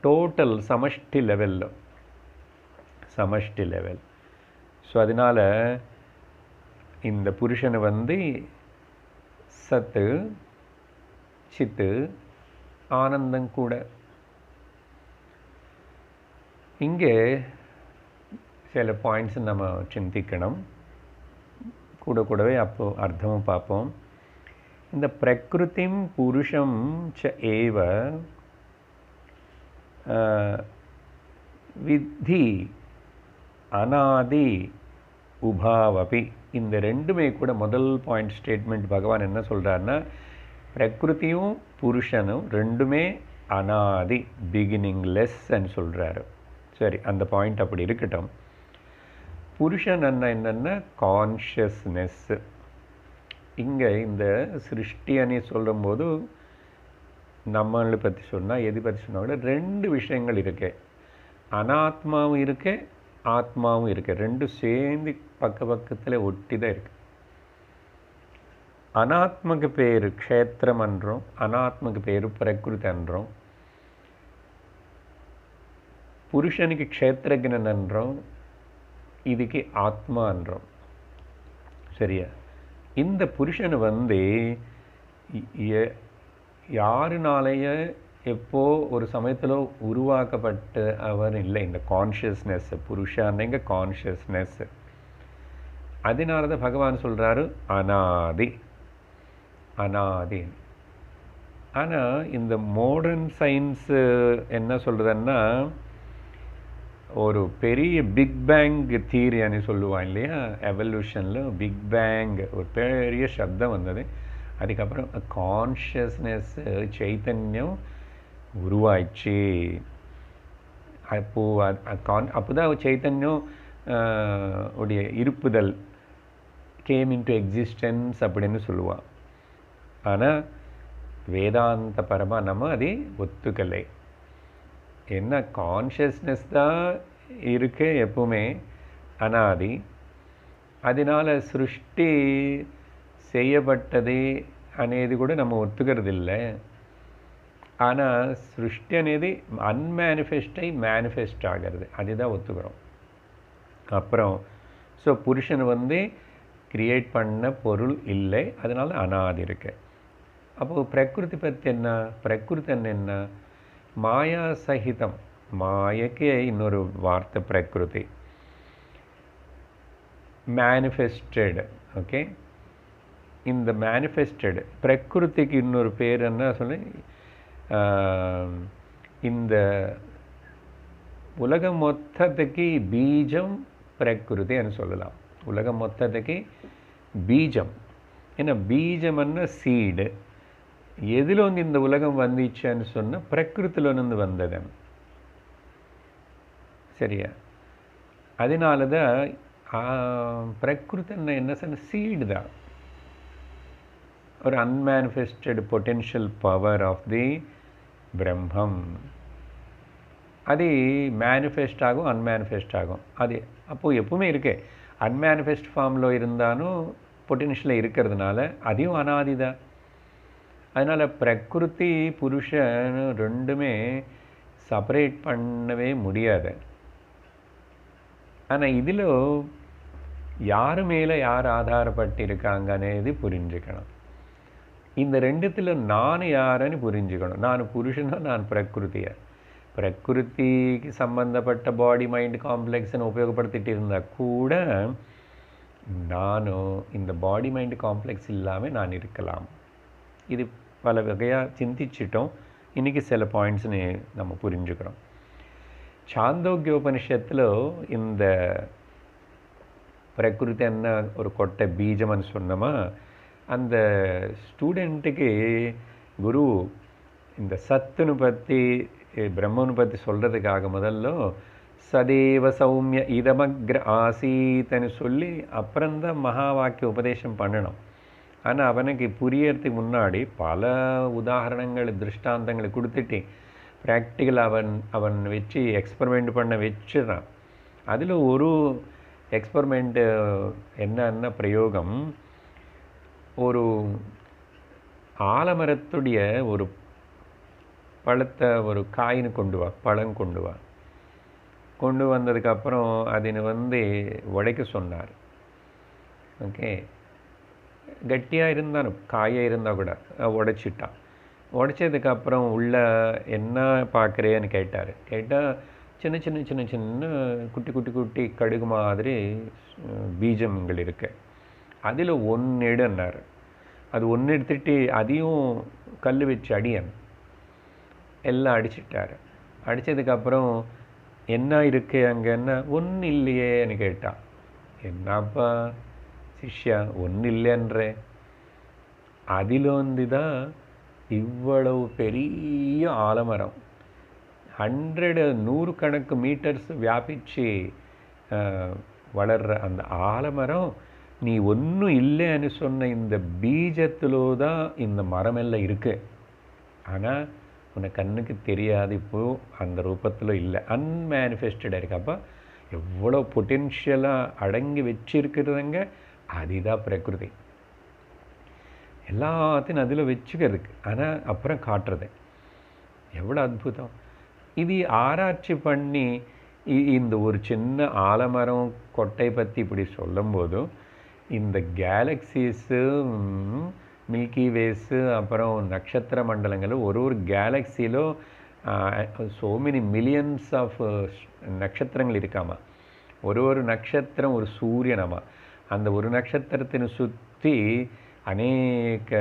A: டோட்டல் சமஷ்டி லெவல். ஸோ அதனால் இந்த புருஷனை வந்து சத்து சித்து ஆனந்தம் கூட. இங்கே சில பாயிண்ட்ஸ் நம்ம சிந்திக்கணும், கூடவே அப்போ அர்த்தமும் பார்ப்போம். இந்த பிரகிருதிம் புருஷம் ச ஏவ வித்தி அநாதி உபாவபி. இந்த ரெண்டுமே கூட முதல் பாயிண்ட் ஸ்டேட்மெண்ட் பகவான் என்ன சொல்கிறாருன்னா, பிரகிருதியும் புருஷனும் ரெண்டுமே அநாதி, பிகினிங்லெஸ்ன்னு சொல்கிறாரு. சரி, அந்த பாயிண்ட் அப்படி இருக்கட்டும். புருஷன் என்னன்னா கான்ஷியஸ்னஸ். இங்கே இந்த சிருஷ்டி அணி சொல்லும்போது நம்மளை பற்றி சொன்னால் எது பற்றி சொன்னால் கூட ரெண்டு விஷயங்கள் இருக்கு. அனாத்மாவும் இருக்கு, ஆத்மாவும் இருக்கு. ரெண்டும் சேர்ந்து பக்கத்தில் ஒட்டி தான் இருக்கு. அனாத்மக்கு பேர் க்ஷேத்திரம் என்றோம், அனாத்மக்கு பேர் பிரகிருதி என்றோம். புருஷனுக்கு க்ஷேத்திரஜ்ஞன் என்றோம், இதுக்கு ஆத்மா என்றோம். சரியா? இந்த புருஷன் வந்து யாருனாலேய எப்போ ஒரு சமயத்தில் உருவாக்கப்பட்ட அவர் இல்லை. இந்த கான்ஷியஸ்னஸ் புருஷானங்க கான்ஷியஸ்னஸ். அதனால தான் பகவான் சொல்கிறாரு அநாதி அநாதி. ஆனால் இந்த மாடர்ன் சயின்ஸு என்ன சொல்கிறதுன்னா, ஒரு பெரிய பிக் பேங் தியரின்னு சொல்லுவான் இல்லையா, எவல்யூஷனில் பிக் பேங் ஒரு பெரிய சப்தம் வந்தது. அதுக்கப்புறம் கான்ஷியஸ்னஸ் சைத்தன்யம் உருவாயிடுச்சு. அப்போதான் சைத்தன்யம் உடைய இருப்புதல் கேம் இன்டு எக்ஸிஸ்டன்ஸ் அப்படின்னு சொல்லுவான். ஆனால் வேதாந்த பரமாக நம்ம அதை ஒத்துக்கலை. என்ன கான்ஷியஸ்னஸ் தான் இருக்கு எப்பவுமே அனாதி. அதனால் சிருஷ்டி செய்யப்பட்டது అనేది கூட நம்ம ஒத்துக்கிறது இல்லை. ஆனால் சிருஷ்டி అనేది அன்மேனிஃபெஸ்டை மேனிஃபெஸ்ட் ஆகிறது, அதுதான் ஒத்துக்கிறோம். அப்புறம் ஸோ புருஷன் வந்து கிரியேட் பண்ண பொருள் இல்லை, அதனால் அனாதி இருக்கு. அப்போது பிரகிருதி பற்றி என்ன? பிரகிருதி என்ன? மாயா சகிதம். மாயக்கு இன்னொரு வார்த்தை பிரகிருதி. மேனிஃபெஸ்டட். ஓகே, இந்த மேனிஃபெஸ்டட் பிரகிருதிக்கு இன்னொரு பேர் என்ன சொல்லி, இந்த உலகம் மொத்தத்துக்கு பீஜம் பிரகிருதின்னு சொல்லலாம். உலகம் மொத்தத்துக்கு பீஜம். ஏன்னா பீஜம்னா சீடு. எதில் வந்து இந்த உலகம் வந்துச்சுன்னு சொன்னால் பிரகிருத்திலிருந்து வந்தது. சரியா? அதனால தான் பிரகிருத்தின்னா என்ன சொன்ன, சீடு தான். ஒரு unmanifested potential power of the Brahman. அது மேனிஃபெஸ்ட் ஆகும், அன்மேனிஃபெஸ்ட் ஆகும். அது அப்போது எப்பவுமே இருக்கு. அன்மேனிஃபெஸ்ட் ஃபார்மில் இருந்தாலும் பொட்டென்ஷியலில் இருக்கிறதுனால அதையும் அனாதி தான். அதனால் பிரகிருதி புருஷன் ரெண்டுமே செப்பரேட் பண்ணவே முடியாது. ஆனால் இதில் யார் மேலே யார் ஆதாரப்பட்டு இருக்காங்கன்னு புரிஞ்சுக்கணும். இந்த ரெண்டுத்தில் நான் யாருன்னு புரிஞ்சுக்கணும். நான் புருஷனா, நான் பிரகிருதியா. பிரகிருதிக்கு சம்பந்தப்பட்ட பாடி மைண்ட் காம்ப்ளெக்ஸ்ன்னு உபயோகப்படுத்திட்டு இருந்தால் கூட நானும் இந்த பாடி மைண்ட் காம்ப்ளெக்ஸ் இல்லாமல் நான் இருக்கலாம். இது பல வகையாக சிந்திச்சிட்டோம். இன்றைக்கி சில பாயிண்ட்ஸ்னு நம்ம புரிஞ்சுக்கிறோம். சாந்தோக்கியோபனிஷத்தில் இந்த பிரகிருதி என்ன ஒரு கொட்டை பீஜம்னு சொன்னோமா, அந்த ஸ்டூடெண்ட்டுக்கு குரு இந்த சத்துன்னு பற்றி பிரம்மன்னு பற்றி சொல்கிறதுக்காக முதல்ல சதேவ சௌமிய இதமக்ர ஆசீத்தன்னு சொல்லி அப்புறம்தான் மகா வாக்கிய உபதேசம் பண்ணணும். ஆனால் அவனுக்கு புரியறதுக்கு முன்னாடி பல உதாரணங்கள் திருஷ்டாந்தங்களை கொடுத்துட்டு ப்ராக்டிக்கல் அவன் வச்சு எக்ஸ்பெரிமெண்ட் பண்ண வச்சுறான். அதில் ஒரு எக்ஸ்பெரிமெண்ட்டு என்னன்னா பிரயோகம், ஒரு ஆலமரத்துடைய ஒரு பழத்தை ஒரு காயின்னு பழம் கொண்டு வந்ததுக்கப்புறம் அதினை உடைக்க சொன்னார். ஓகே, கட்டியாக இருந்தாலும் காயாக இருந்தால் கூட உடைச்சிட்டான். உடைச்சதுக்கப்புறம் உள்ள என்ன பார்க்குறேன்னு கேட்டார். கேட்டால் சின்ன சின்ன சின்ன சின்ன குட்டி குட்டி குட்டி கடுகு மாதிரி பீஜங்கள் இருக்கு. அதில் ஒன்று எடுன்னார். அது ஒன்று எடுத்துட்டு அதையும் கல் வச்சு எல்லாம் அடிச்சிட்டார். அடித்ததுக்கப்புறம் என்ன இருக்கு அங்கன்னா ஒன்றும் இல்லையேன்னு கேட்டான். என்னப்பா சிஷ்யா ஒன்றும் இல்லைன்ற, அதில் தான் இவ்வளவு பெரிய ஆலமரம் 100 கணக்கு மீட்டர்ஸ் வியாபிச்சு வளர்ற அந்த ஆலமரம் நீ ஒன்றும் இல்லைன்னு சொன்ன இந்த பீஜத்திலோ தான் இந்த மரமெல்லாம் இருக்கு. ஆனால் உனக்கு கண்ணுக்கு தெரியாது, இப்போது அந்த ரூபத்தில் இல்லை, அன்மேனிஃபெஸ்டடாக இருக்கு. அப்போ எவ்வளோ பொட்டென்ஷியலாக அடங்கி வச்சிருக்கிறதுங்க, அதுதான் பிரகிருதி. எல்லாத்தையும் அதில் வச்சுக்கிறதுக்கு, ஆனால் அப்புறம் காட்டுறது எவ்வளோ அற்புதம். இது ஆராய்ச்சி பண்ணி இந்த ஒரு சின்ன ஆலமரம் கொட்டை பற்றி இப்படி சொல்லும்போதும் இந்த கேலக்சிஸு, மில்கி வேஸு, அப்புறம் நட்சத்திர மண்டலங்கள், ஒரு கேலக்சியிலும் so many millions ஆஃப் நட்சத்திரங்கள் இருக்காமா. ஒரு நட்சத்திரம் ஒரு சூரியனாமா. அந்த ஒரு நட்சத்திரத்தினை சுற்றி அநேக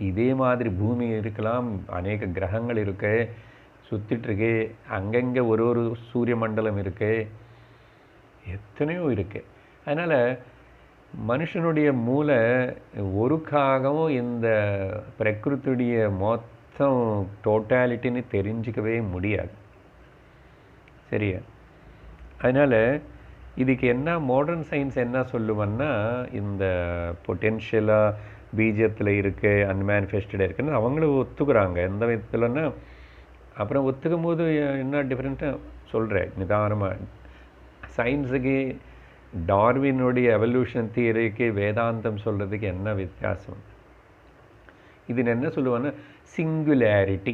A: இதே மாதிரி பூமி இருக்கலாம், அநேக கிரகங்கள் இருக்கு, சுற்றிட்டுருக்கு. அங்கங்கே ஒரு சூரிய மண்டலம் இருக்கு, எத்தனையோ இருக்கு. அதனால் மனுஷனுடைய மூளை ஒருக்காகவும் இந்த பிரகிருதியுடைய மொத்தம் டோட்டாலிட்டின்னு தெரிஞ்சிக்கவே முடியாது. சரியா? அதனால் இதுக்கு என்ன மாடர்ன் சயின்ஸ் என்ன சொல்லுவேன்னா, இந்த பொட்டென்ஷியலாக பீஜத்தில் இருக்கு, அன்மேனிஃபெஸ்டடாக இருக்குன்னு அவங்களும் ஒத்துக்கிறாங்க. எந்த விதத்தில்னா அப்புறம் ஒத்துக்கும் போது என்ன டிஃப்ரெண்ட்டாக சொல்கிறேன் நிதானமாக. சயின்ஸுக்கு டார்வினுடைய எவல்யூஷன் தியரிக்கு வேதாந்தம் சொல்கிறதுக்கு என்ன வித்தியாசம்? இது என்ன சொல்லுவாங்கன்னா சிங்குலாரிட்டி.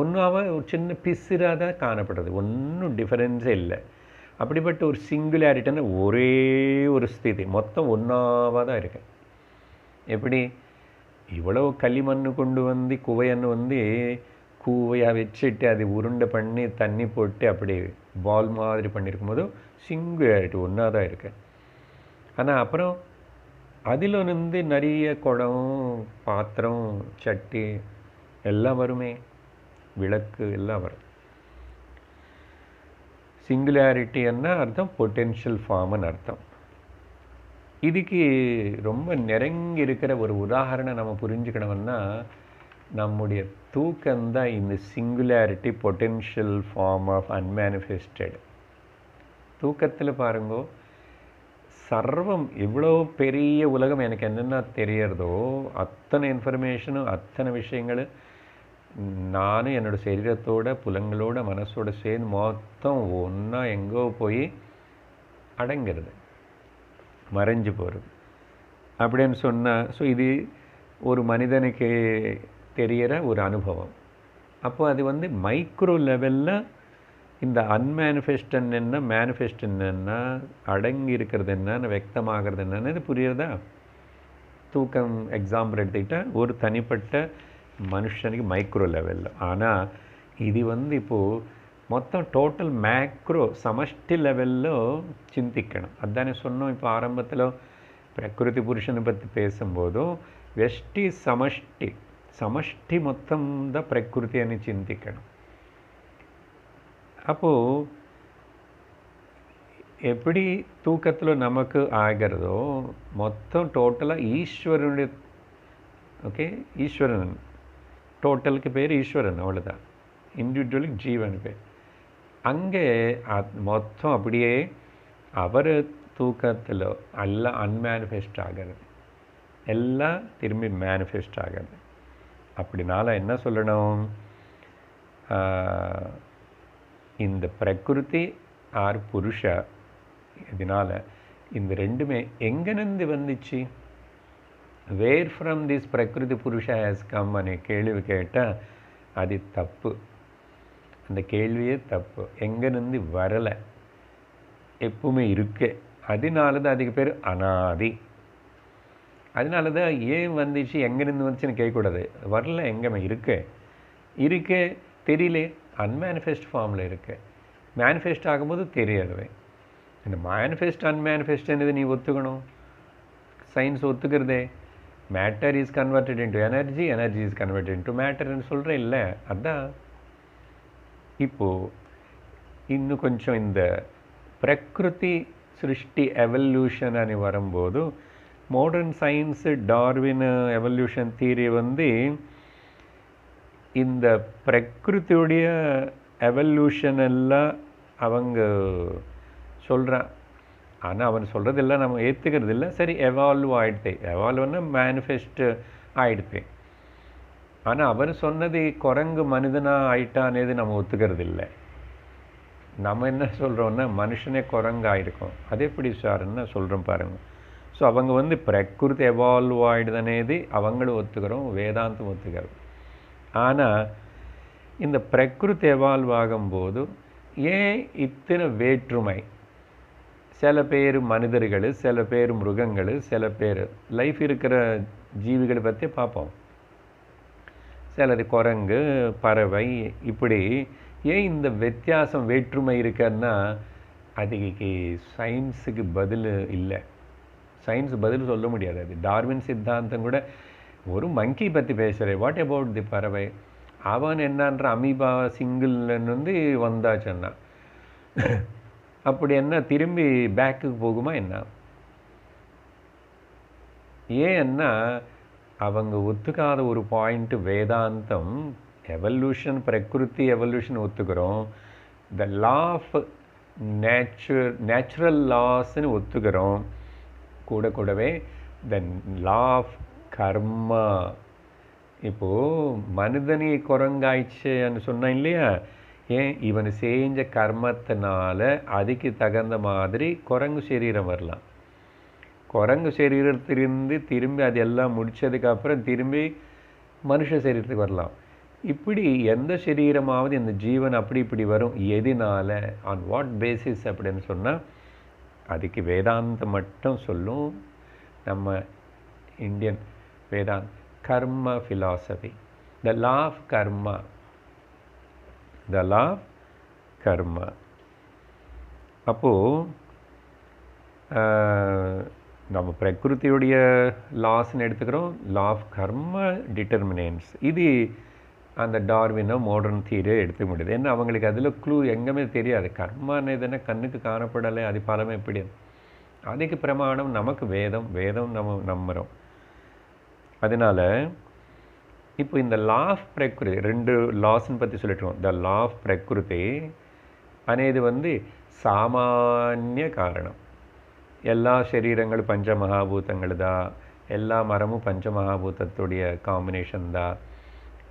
A: ஒன்றாக ஒரு சின்ன பிசுராக தான் காணப்படுறது, ஒன்றும் டிஃபரன்ஸே இல்லை. அப்படிப்பட்ட ஒரு சிங்குலாரிட்டின்னா ஒரே ஒரு ஸ்திதி, மொத்தம் ஒன்றாவாக தான் இருக்கு. எப்படி இவ்வளவு களிமண் கொண்டு குவையன்னு கூவையாக வச்சுட்டு அது உருண்டை பண்ணி தண்ணி போட்டு அப்படி பால் மாதிரி பண்ணியிருக்கும் போதும் சிங்குலாரிட்டி ஒன்றா தான் இருக்கு. ஆனால் அப்புறம் அதில் நிறைய குடம், பாத்திரம், சட்டி எல்லாம் வருமே, விளக்கு எல்லாம் வரும். சிங்குலாரிட்டி என்ன அர்த்தம்? பொட்டென்ஷியல் ஃபார்ம்னு அர்த்தம். இதுக்கு ரொம்ப நெருங்கி இருக்கிற ஒரு உதாரணம் நம்ம புரிஞ்சுக்கணும்னா, நம்முடைய தூக்கம்தான் இந்த singularity, potential form of unmanifested. தூக்கத்தில் பாருங்கோ, சர்வம் இவ்வளோ பெரிய உலகம் எனக்கு என்னென்ன தெரியறதோ அத்தனை இன்ஃபர்மேஷனும் அத்தனை விஷயங்களும் நானும் என்னோடய சரீரத்தோட புலங்களோட மனசோட சேர்ந்து மொத்தம் ஒன்றா எங்கோ போய் அடங்கிறது, மறைஞ்சு போகிறது அப்படின்னு சொன்னால், ஸோ இது ஒரு மனிதனுக்கு தெரிகிற ஒரு அனுபவம். அப்போ அது மைக்ரோ லெவலில் இந்த அன்மேனிஃபெஸ்டன் என்ன, மேனிஃபெஸ்டன் என்ன, அடங்கி இருக்கிறது என்னன்னு, வியக்தமாகிறது என்னன்னு இது புரியுறதா? தூக்கம் எக்ஸாம்பிள் எடுத்துக்கிட்டால் ஒரு தனிப்பட்ட மனுஷனுக்கு மைக்ரோ லெவலில். ஆனால் இது இப்போது மொத்தம் டோட்டல் மேக்ரோ சமஷ்டி லெவலில் சிந்திக்கணும். அதுதானே சொன்னோம் இப்போ ஆரம்பத்தில் பிரகிருதி புருஷனை பற்றி பேசும்போதும், வெஷ்டி சமஷ்டி, சமஷ்டி மொத்தம் தான் பிரகிருத்தின்னு சிந்திக்கணும். அப்போது எப்படி தூக்கத்தில் நமக்கு ஆகிறதோ மொத்தம் டோட்டலாக ஈஸ்வரனுடைய, ஓகே, ஈஸ்வரன் டோட்டலுக்கு பேர் ஈஸ்வரன், அவ்வளோதான். இண்டிவிஜுவலுக்கு ஜீவன் பேர். அங்கே மொத்தம் அப்படியே அவர் தூக்கத்தில் எல்லாம் அன்மேனிஃபெஸ்ட் ஆகிறது, எல்லாம் திரும்பி மேனிஃபெஸ்ட் ஆகிறது. அப்படினால என்ன சொல்லணும், இந்த பிரகிருதி ஆர் புருஷா, இதனால் இந்த ரெண்டுமே எங்கேருந்து வந்துச்சு, வேர் ஃப்ரம் திஸ் பிரகிருதி புருஷா ஹேஸ் கம் அనే கேள்வி கேட்டால் அது தப்பு. அந்த கேள்வியே தப்பு. எங்கேருந்து வரலை, எப்பவுமே இருக்கு. அதனால தான் அதுக்கு பேர் அனாதி. அதனால தான் ஏன் வந்துச்சு எங்கேருந்து வந்துச்சுன்னு கேட்கக்கூடாது. வரல, எங்கேமே இருக்கு தெரியல, அன்மேனிஃபெஸ்ட் ஃபார்மில் இருக்குது. மேனிஃபெஸ்ட் ஆகும்போது தெரியாதுவே. இந்த மேனிஃபெஸ்ட் அன்மேனிஃபெஸ்ட் என்னது நீ ஒத்துக்கணும். சயின்ஸ் ஒத்துக்கிறதே. Matter is converted into energy, energy is converted into மேட்டர்ன்னு சொல்கிறேன் இல்லை. அதான் இப்போது இன்னும் கொஞ்சம் இந்த பிரகிருதி சிருஷ்டி எவல்யூஷன் అని வரும்போது modern science Darwin evolution theory வந்து இந்த பிரகிருதியுடைய எவல்யூஷன் எல்லாம் அவங்க சொல்கிறான். ஆனால் அவன் சொல்கிறதெல்லாம் நம்ம ஏற்றுக்கிறது இல்லை. சரி, எவால்வ் ஆகிடுது. எவால்வ்னா மேனிஃபெஸ்ட் ஆகிடுது. ஆனால் அவர் சொன்னது குரங்கு மனிதனாக ஆயிட்டானேது நம்ம ஒத்துக்கிறது இல்லை. நம்ம என்ன சொல்கிறோன்னா மனுஷனே குரங்கு ஆகிருக்கோம். அது எப்படி சார்ன்னு சொல்கிறோம் பாருங்கள். ஸோ அவங்க வந்து பிரகிருதி எவால்வ் ஆகிடுதனேது அவங்களும் ஒத்துக்கிறோம், வேதாந்தம் ஒத்துக்கிறோம். ஆனால் இந்த பிரகிருதி எவால்வ் ஆகும்போது ஏன் இத்தனை வேற்றுமை? சில பேர் மனிதர்கள், சில பேர் மிருகங்கள், சில பேர் லைஃப் இருக்கிற ஜீவிகளை பற்றி பார்ப்போம். சிலது குரங்கு, பறவை, இப்படி ஏன் இந்த வித்தியாசம் வேற்றுமை இருக்குன்னா அதுக்கு சயின்ஸுக்கு பதில் இல்லை. சயின்ஸ் பதில் சொல்ல முடியாது. அது டார்வின் சித்தாந்தம் கூட ஒரு மங்கி பற்றி பேசுகிறேன். வாட் அபவுட் தி பறவை? அவன் என்னன்ற அமீபா சிங்கிள்னு வந்து வந்தாச்சுன்னா அப்படி என்ன திரும்பி பேக்குக்கு போகுமா என்ன? ஏன்னா அவங்க ஒத்துக்காத ஒரு பாயிண்ட்டு வேதாந்தம். எவல்யூஷன், பிரகிருதி எவல்யூஷன் ஒத்துக்கிறோம். த லா ஆஃப் நேச்சுரல் லாஸ்ன்னு ஒத்துக்கிறோம். கூடவே த லா ஆஃப் கர்மா. இப்போது மனிதனி குரங்காய்ச்சின்னு சொன்னான் இல்லையா? ஏன் இவன் செஞ்ச கர்மத்தினால அதுக்கு தகுந்த மாதிரி குரங்கு சரீரம் வரலாம். குரங்கு சரீரத்திலிருந்து திரும்பி அது எல்லாம் முடித்ததுக்கப்புறம் திரும்பி மனுஷ சரீரத்துக்கு வரலாம். இப்படி எந்த சரீரமாவது இந்த ஜீவன் அப்படி இப்படி வரும். எதனால, ஆன் வாட் பேசிஸ் அப்படின்னு சொன்னால் அதுக்கு வேதாந்தம் மட்டும் சொல்லும். நம்ம Indian Vedant karma philosophy, the law of karma, the law of karma. அப்போது நம்ம பிரகிருதியுடைய லாஸ்ன்னு எடுத்துக்கிறோம். Law of karma determinance. இது அந்த டார்வினோ மாடர்ன் தியரியை எடுத்துக்க முடியுது. ஏன்னா அவங்களுக்கு அதில் க்ளூ எங்கேயுமே தெரியாது. கர்மான்னு எதுனா கண்ணுக்கு காணப்படலை, அது பலமே எப்படி? அதுக்கு பிரமாணம் நமக்கு வேதம். வேதம் நம்ம நம்புகிறோம். அதனால் இப்போ இந்த லா ஆஃப் பிரகிருதி, ரெண்டு லாஸ்ன்னு பற்றி சொல்லிட்டுருவோம். த லா ஆஃப் பிரகிருதி అనేది வந்து சாமானிய காரணம். எல்லா சரீரங்களும் பஞ்சமகாபூதங்கள் தான். எல்லா மரமும் பஞ்சமகாபூதத்துடைய காம்பினேஷன் தான்.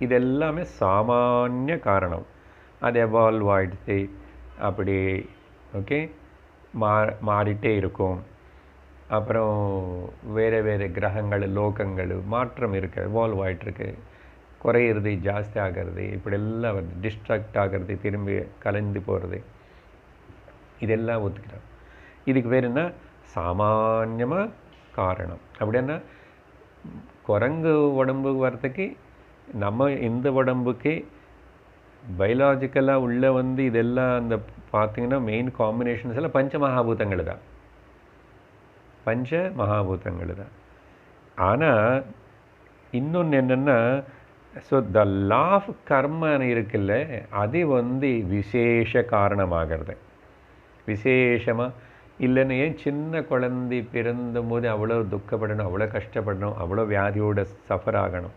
A: இது எல்லாமே சாமானிய காரணம். அது எவால்வ் ஆகிடுச்சு அப்படி. ஓகே, மாறிட்டே இருக்கும். அப்புறம் வேறு வேறு கிரகங்கள், லோகங்கள் மாற்றம் இருக்குது, எவால்வ் ஆகிட்டுருக்கு. குறையிறது, ஜாஸ்தி ஆகிறது, இப்படி எல்லாம் வருது. டிஸ்ட்ராக்ட் ஆகிறது, திரும்பி கலைந்து போகிறது, இதெல்லாம் ஒத்துக்கிட்டோம். இதுக்கு பேர் என்ன? சாமான்யமாக காரணம். அப்படின்னா குரங்கு உடம்பு வரத்துக்கு நம்ம இந்த உடம்புக்கு பயாலஜிக்கலாக உள்ள வந்து இதெல்லாம் அந்த பார்த்திங்கன்னா மெயின் காம்பினேஷன்ஸ் எல்லாம் பஞ்சமகாபூதங்கள் தான். பஞ்ச மகாபூதங்கள் தான். ஆனால் இன்னொன்று என்னென்னா, ஸோ த லா ஆஃப் கர்மன்னு இருக்குல்ல, அது வந்து விசேஷ காரணமாகிறது. விசேஷமாக இல்லைன்னு ஏன் சின்ன குழந்தை பிறந்த போது அவ்வளோ துக்கப்படணும், அவ்வளோ கஷ்டப்படணும், அவ்வளோ வியாதியோட சஃபர் ஆகணும்?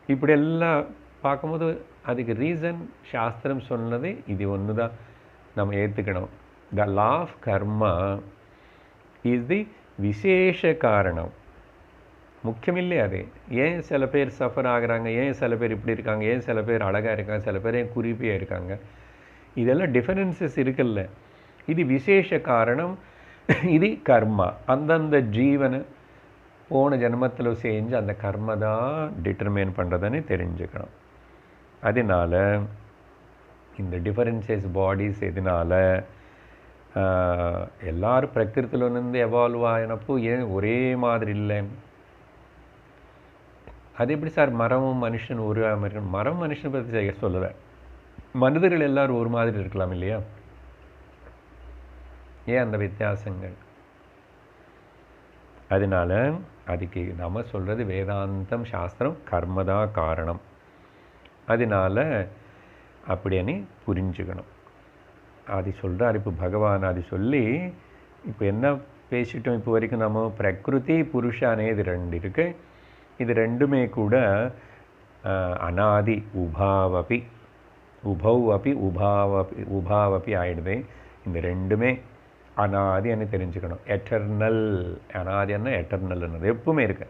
A: இப்படியெல்லாம் பார்க்கும்போது அதுக்கு ரீசன் சாஸ்திரம் சொன்னது இது ஒன்று தான் நம்ம ஏற்றுக்கணும். த law of karma is the விசேஷ காரணம். முக்கியமில்லை அது. ஏன் சில பேர் சஃபர் ஆகுறாங்க, ஏன் சில பேர் இப்படி இருக்காங்க, ஏன் சில பேர் அழகாக இருக்காங்க, சில பேர் ஏன் குறிப்பியாக இருக்காங்க, இதெல்லாம் டிஃபரன்சஸ் இருக்குல்ல. இது விசேஷ காரணம். இது கர்மா. அந்தந்த ஜீவனை போன ஜென்மத்தில் செஞ்சு அந்த கர்ம தான் டிட்டர்மைன் பண்ணுறதுன்னு தெரிஞ்சுக்கணும். அதனால இந்த டிஃபரன்சஸ் பாடிஸ் எதனால எல்லாரும் பிரகிருத்திலேருந்து எவால்வ் ஆகினப்போ ஏன் ஒரே மாதிரி இல்லை? அது எப்படி சார் மரமும் மனுஷன் ஒரு மாதிரி? மரம் மனுஷனை பற்றி சொல்லுவேன். மனிதர்கள் எல்லாரும் ஒரு மாதிரி இருக்கலாம் இல்லையா? ஏன் அந்த வித்தியாசங்கள்? அதனால அதுக்கு நம்ம சொல்கிறது வேதாந்தம் சாஸ்திரம் கர்மதா காரணம். அதனால அப்படின்னு புரிஞ்சுக்கணும். அது சொல்கிறார். இப்போ பகவான் அது சொல்லி இப்போ என்ன பேசிட்டோம் இப்போ வரைக்கும்? நம்ம பிரகிருதி புருஷானே இது ரெண்டு இருக்கு. இது ரெண்டுமே கூட அனாதி உபாவபி உபௌவபி உபாவபி ஆயிடுது. இந்த ரெண்டுமே அனாதின்னு தெரிஞ்சுக்கணும். எட்டர்னல். அனாதின்னா எட்டர்னல்ன்றது எப்பவுமே இருக்கு.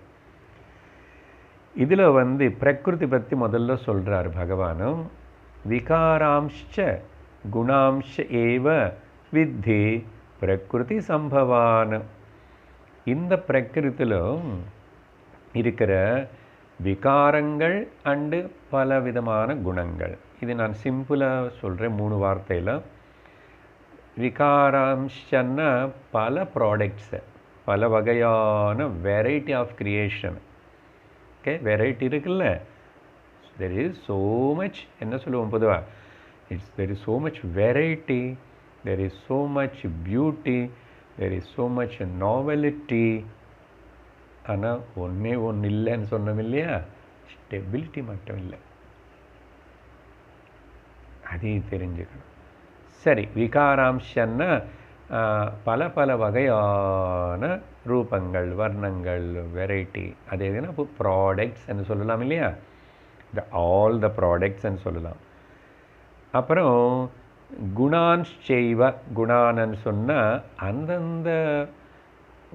A: இதில் பிரகிருதி பற்றி முதல்ல சொல்கிறார் பகவானும். விகாராம்ச குணாம்ச ஏவ வித்தி பிரகிருதி சம்பவான். இந்த பிரகிருத்திலும் இருக்கிற விகாரங்கள் அண்டு பல விதமான குணங்கள். இது நான் சிம்பிளாக சொல்கிறேன் 3 வார்த்தையில். விகாராம்சன்னா பல ப்ராடக்ட்ஸு, பல வகையான variety of creation. Okay, variety இருக்குல்ல. தெர் இஸ் ஸோ மச், என்ன சொல்லுவோம் பொதுவாக, there is so much variety, there is so much beauty, there is so much novelty. ஆனால் ஒன்றே ஒன்று இல்லைன்னு சொன்னோம் இல்லையா? ஸ்டெபிலிட்டி மட்டும் இல்லை. அதையும் தெரிஞ்சுக்கணும். சரி, விகாராம்சன்னா பல பல வகையான ரூபங்கள், வர்ணங்கள், வெரைட்டி. அது எதுனா இப்போ ப்ராடக்ட்ஸ்ன்னு சொல்லலாம் இல்லையா? ஆல் த ப்ராடக்ட்ஸ்ன்னு சொல்லலாம். அப்புறம் குணான்ஸ் செய்வ. குணான்னு சொன்னால் அந்தந்த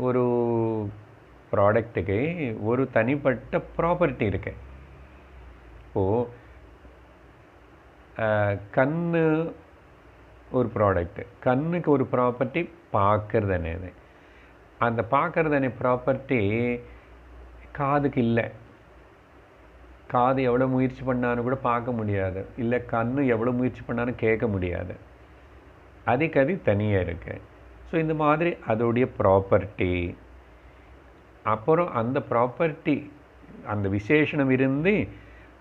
A: ஒரு ப்ராடக்ட்டுக்கு ஒரு தனிப்பட்ட ப்ராப்பர்ட்டி இருக்கு. இப்போது கண்ணு ஒரு ப்ராடக்ட்டு. கண்ணுக்கு ஒரு ப்ராப்பர்ட்டி பார்க்கறதுனே. அந்த பார்க்கறதுனே ப்ராப்பர்ட்டி காதுக்கு இல்லை. காது எவ்வளோ முயற்சி பண்ணாலும் கூட பார்க்க முடியாது. இல்லை கண்ணு எவ்வளோ முயற்சி பண்ணாலும் கேட்க முடியாது. அதுக்கு அது தனியாக இருக்குது. ஸோ இந்த மாதிரி அதோடைய ப்ராப்பர்ட்டி. அப்புறம் அந்த ப்ராப்பர்ட்டி அந்த விசேஷனம் இருந்து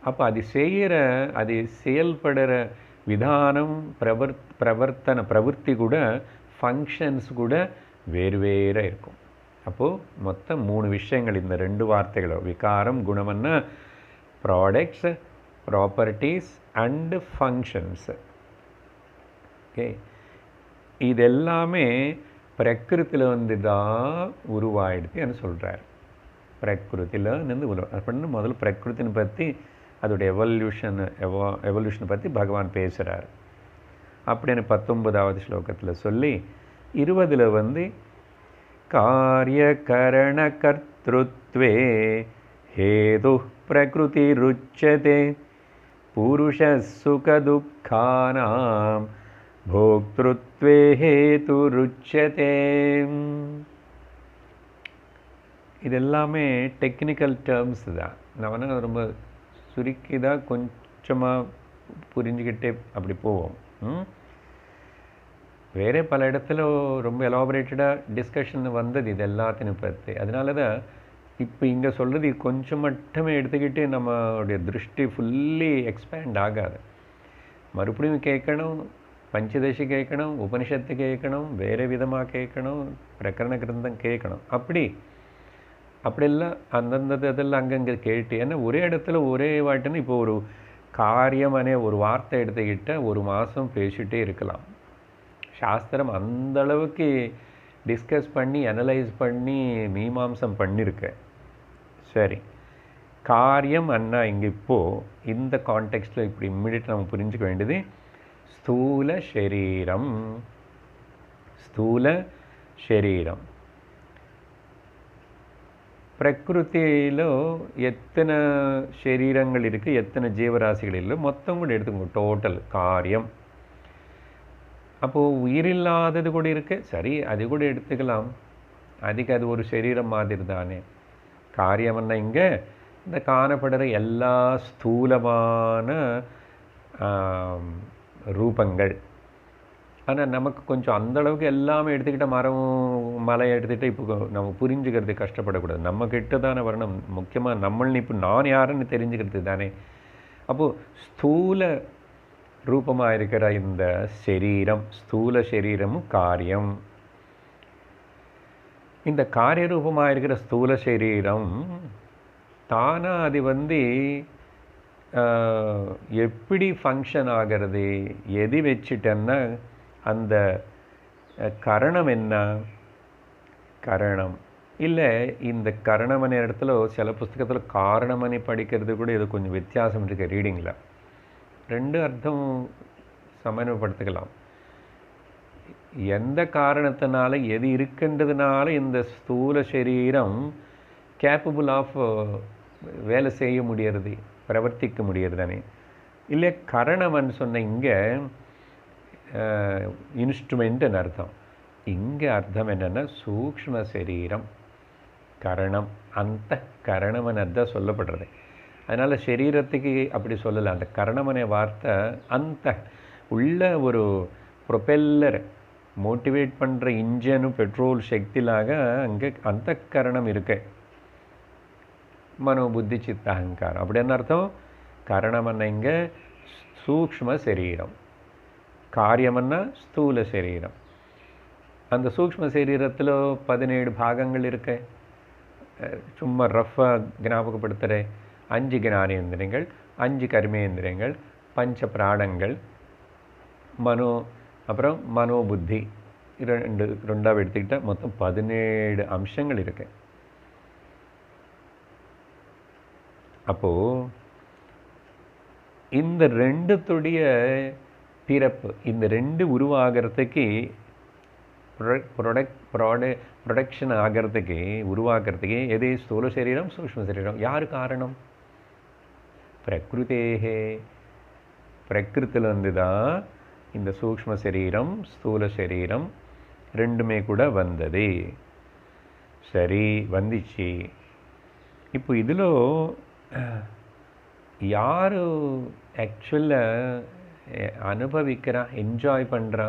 A: அப்போ அது செய்கிற, அது செயல்படுற விதானம், பிரவர்த்தி கூட, ஃபங்க்ஷன்ஸ் கூட வேறு வேறு இருக்கும். அப்போது மொத்தம் 3 விஷயங்கள் இந்த 2 வார்த்தைகளும். விகாரம் குணம்னா products, properties and functions. Okay, இதெல்லாமே பிரகிருத்தியில் தான் உருவாயிடுதுன்னு சொல்கிறார். பிரகிருத்தியில் அப்படின்னு முதல்ல பிரகிருத்தின்னு பற்றி அதோடைய எவல்யூஷனை பற்றி பகவான் பேசுகிறார். அப்படின்னு 19வது ஸ்லோகத்தில் சொல்லி 20 காரியகரண கர்த்ருத்வே ஹேது பிரகிருதி ருச்சதே புருஷ சுக துக்கானாம் போக்திருத்வே ஹேது ருச்சதே. இதெல்லாமே டெக்னிக்கல் டேர்ம்ஸ் தான். நான் ரொம்ப சுருக்கி தான் கொஞ்சமாக புரிஞ்சுக்கிட்டே அப்படி போவோம். வேறு பல இடத்துல ரொம்ப எலாபரேட்டடாக டிஸ்கஷன் வந்தது இது எல்லாத்தையும் பற்றி. அதனால தான் இப்போ இங்கே சொல்கிறது கொஞ்சம் மட்டுமே எடுத்துக்கிட்டு நம்மளுடைய திருஷ்டி ஃபுல்லி எக்ஸ்பேண்ட் ஆகாது. மறுபடியும் கேட்கணும், பஞ்சதசி கேட்கணும், உபனிஷத்து கேட்கணும், வேறு விதமாக கேட்கணும், பிரகரண கிரந்தம் கேட்கணும். அப்படியெல்லாம் அந்தந்த இதெல்லாம் அங்கங்கே கேட்டு, ஏன்னா ஒரே இடத்துல ஒரே வாட்டின்னு இப்போ ஒரு காரியமான ஒரு வார்த்தை எடுத்துக்கிட்டால் 1 மாதம் பேசிகிட்டே இருக்கலாம். சாஸ்திரம் அந்தளவுக்கு டிஸ்கஸ் பண்ணி அனலைஸ் பண்ணி மீமாம்சம் பண்ணியிருக்க. சரி, காரியம் அண்ணா இங்கே இப்போது இந்த கான்டெக்ஸ்டில் இப்படி இம்மிடியட் நம்ம புரிஞ்சுக்க வேண்டியது ஸ்தூல சரீரம். ஸ்தூல சரீரம் பிரகிருத்தியில் எத்தனை சரீரங்கள் இருக்குது, எத்தனை ஜீவராசிகள் இல்லை, மொத்தம் கூட எடுத்துக்கோங்க, டோட்டல் காரியம். அப்போது உயிரில்லாதது கூட இருக்கு, சரி அது கூட எடுத்துக்கலாம், அதுக்கு அது ஒரு சரீரம் மாதிரி தானே. காரியம்னா இங்கே இந்த காணப்படுற எல்லா ஸ்தூலமான ரூபங்கள். ஆனால் நமக்கு கொஞ்சம் அந்தளவுக்கு எல்லாமே எடுத்துக்கிட்ட மரம் மலை எடுத்துகிட்டு இப்போ நம்ம புரிஞ்சுக்கிறது கஷ்டப்படக்கூடாது. நம்ம கிட்ட தானே வரணும், முக்கியமாக நம்மள்னு இப்போ நான் யாருன்னு தெரிஞ்சுக்கிறது தானே. அப்போது ஸ்தூல ரூபமாக இருக்கிற இந்த சரீரம், ஸ்தூல சரீரமும் காரியம். இந்த காரிய ரூபமாக இருக்கிற ஸ்தூல சரீரம் தானாக அது எப்படி ஃபங்க்ஷன் ஆகிறது, எது வச்சுட்டேன்னா அந்த கரணம் என்ன, கரணம் இல்லை இந்த கரணமனை இடத்துல சில புஸ்தகத்தில் காரணமனை படிக்கிறது கூட இது கொஞ்சம் வித்தியாசம் இருக்குது ரீடிங்கில். ரெண்டு அர்த்தம் சமன்வயப்படுத்திக்கலாம். எந்த காரணத்தினால எது இருக்கின்றதுனால இந்த ஸ்தூல சரீரம் கேப்பபிள் ஆஃப் வேலை செய்ய முடியறது, பிரவர்த்திக்க முடியறது தானே. இல்லை கரணம்னு சொன்ன இங்கே இன்ஸ்ட்ருமெண்ட்டுன்னு அர்த்தம். இங்கே அர்த்தம் என்னென்னா சூக்ஷ்ம சரீரம், கரணம், அந்த கரணமன் அர்த்தம் சொல்லப்படுறது. அதனால் சரீரத்துக்கு அப்படி சொல்லலை, அந்த கரணமனை வார்த்தை அந்த உள்ள ஒரு ப்ரொப்பெல்லர் மோட்டிவேட் பண்ணுற இன்ஜனும் பெட்ரோல் சக்திலாக அங்கே அந்த கரணம் இருக்கு. மனோபுத்தி சித்த அகங்காரம் அப்படின்னு அர்த்தம். கரணமன்னா இங்கே சூக்ஷ்ம சரீரம், காரியமன்னா ஸ்தூல சரீரம். அந்த சூக்ஷ்ம சரீரத்தில் 17 பாகங்கள் இருக்கு. சும்மா ரஃபாக ஞாபகப்படுத்துகிறேன். 5 ஞானேந்திரியங்கள், 5 கர்மேந்திரியங்கள், 5 பிராணங்கள், மனோ, அப்புறம் மனோபுத்தி, ரெண்டாவது எடுத்துக்கிட்டால் மொத்தம் 17 அம்சங்கள் இருக்கு. அப்போது இந்த ரெண்டுத்துடைய பிறப்பு, இந்த ரெண்டு உருவாகிறதுக்கு ப்ரொடக்ஷன் ஆகிறதுக்கு உருவாக்குறதுக்கு எது ஸ்தூல சரீரம் சூக்ஷ்ம சரீரம். யார் காரணம்? பிரகிருதேகே. பிரகிருத்திலேருந்து தான் இந்த சூக்ஷ்ம சரீரம் ஸ்தூல சரீரம் ரெண்டுமே கூட வந்தது. சரி வந்துச்சு. இப்போ இதில் யார் ஆக்சுவலாக அனுபவிக்கிறா, என்ஜாய் பண்ணுறா?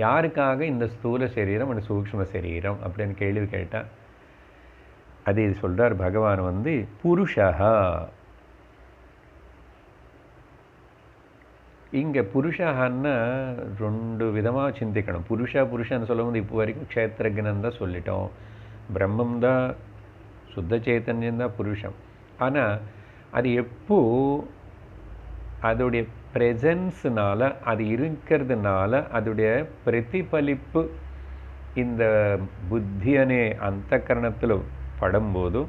A: யாருக்காக இந்த ஸ்தூல சரீரம் அந்த சூக்ஷ்ம சரீரம் அப்படின்னு கேள்வி கேட்டால் அது இது சொல்கிறார் பகவான் புருஷா. இங்கே புருஷான்னா 2 விதமாக சிந்திக்கணும். புருஷான்னு சொல்லும்போது இப்போ வரைக்கும் க்ஷேத்திரஜ்ஞன் தான் சொல்லிட்டோம், பிரம்மம் தான் சுத்த சைத்தன்யம் தான் புருஷம். ஆனால் அது எப்போ அதோடைய ப்ரெசன்ஸ்னால, அது இருக்கிறதுனால, அதோடைய பிரதிபலிப்பு இந்த புத்தியனே அந்த கரணத்தில் படும்போது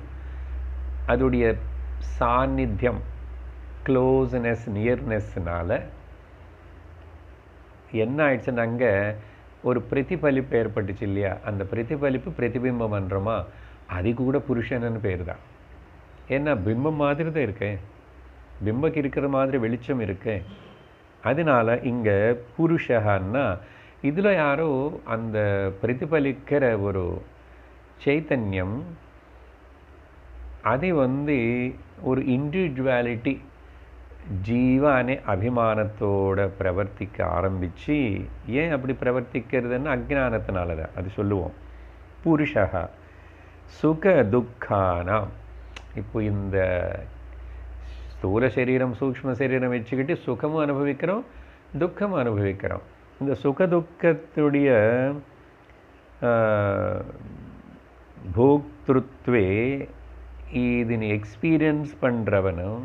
A: அதோடைய சாநித்தியம், க்ளோஸ்னஸ், நியர்னஸ்னால என்ன ஆயிடுச்சுன்னா அங்கே ஒரு பிரதிபலிப்பு ஏற்பட்டுச்சு இல்லையா? அந்த பிரதிபலிப்பு பிரதிபிம்பம் பண்ணுறோமா, அது கூட புருஷன்னு பேர் தான். ஏன்னா பிம்பம் மாதிரி தான் இருக்கேன், பிம்பக்கு இருக்கிற மாதிரி வெளிச்சம் இருக்கு. அதனால இங்கே புருஷன்னா இதில் யாரோ அந்த பிரதிபலிக்கிற ஒரு சைத்தன்யம், அது ஒரு இண்டிவிஜுவாலிட்டி ஜீவானே அபிமானத்தோட பிரவர்த்திக்க ஆரம்பித்து, ஏன் அப்படி பிரவர்த்திக்கிறதுன்னு அஜ்ஞானத்தினால தான் அது சொல்லுவோம். புருஷா சுக துக்கானாம். இப்போ இந்த ஸ்தூல சரீரம் சூக்ஷ்ம சரீரம் வச்சுக்கிட்டு சுகமும் அனுபவிக்கிறோம், துக்கமும் அனுபவிக்கிறோம். இந்த சுக துக்கத்துடைய போக்திருத்வே இதனை எக்ஸ்பீரியன்ஸ் பண்ணுறவனும்,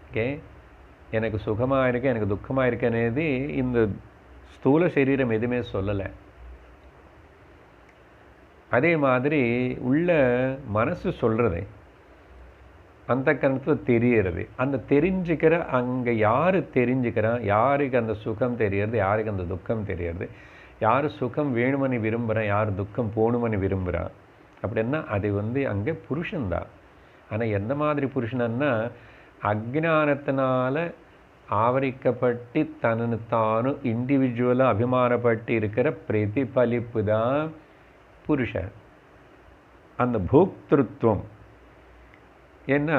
A: ஓகே, எனக்கு சுகமாக இருக்கேன் எனக்கு துக்கமாக இருக்கேனேது இந்த ஸ்தூல சரீரம் எதுவுமே சொல்லலை. அதே மாதிரி உள்ள மனசு சொல்கிறது, அந்த கரணத்தில் தெரியறது. அந்த தெரிஞ்சுக்கிற அங்கே யார் தெரிஞ்சுக்கிறா, யாருக்கு அந்த சுகம் தெரியறது, யாருக்கு அந்த துக்கம் தெரியறது, யார் சுகம் வேணுமனு விரும்புகிறா, யார் துக்கம் போகணுமனு விரும்புகிறா அப்படின்னா அது அங்கே புருஷன்தான். ஆனால் எந்த மாதிரி புருஷன்னா அஜ்ஞானத்தினால ஆவரிக்கப்பட்டு தன்னு தானு இண்டிவிஜுவலாக அபிமானப்பட்டு இருக்கிற பிரதிபலிப்பு தான் புருஷன். அந்த போக்திருத்துவம் ஏன்னா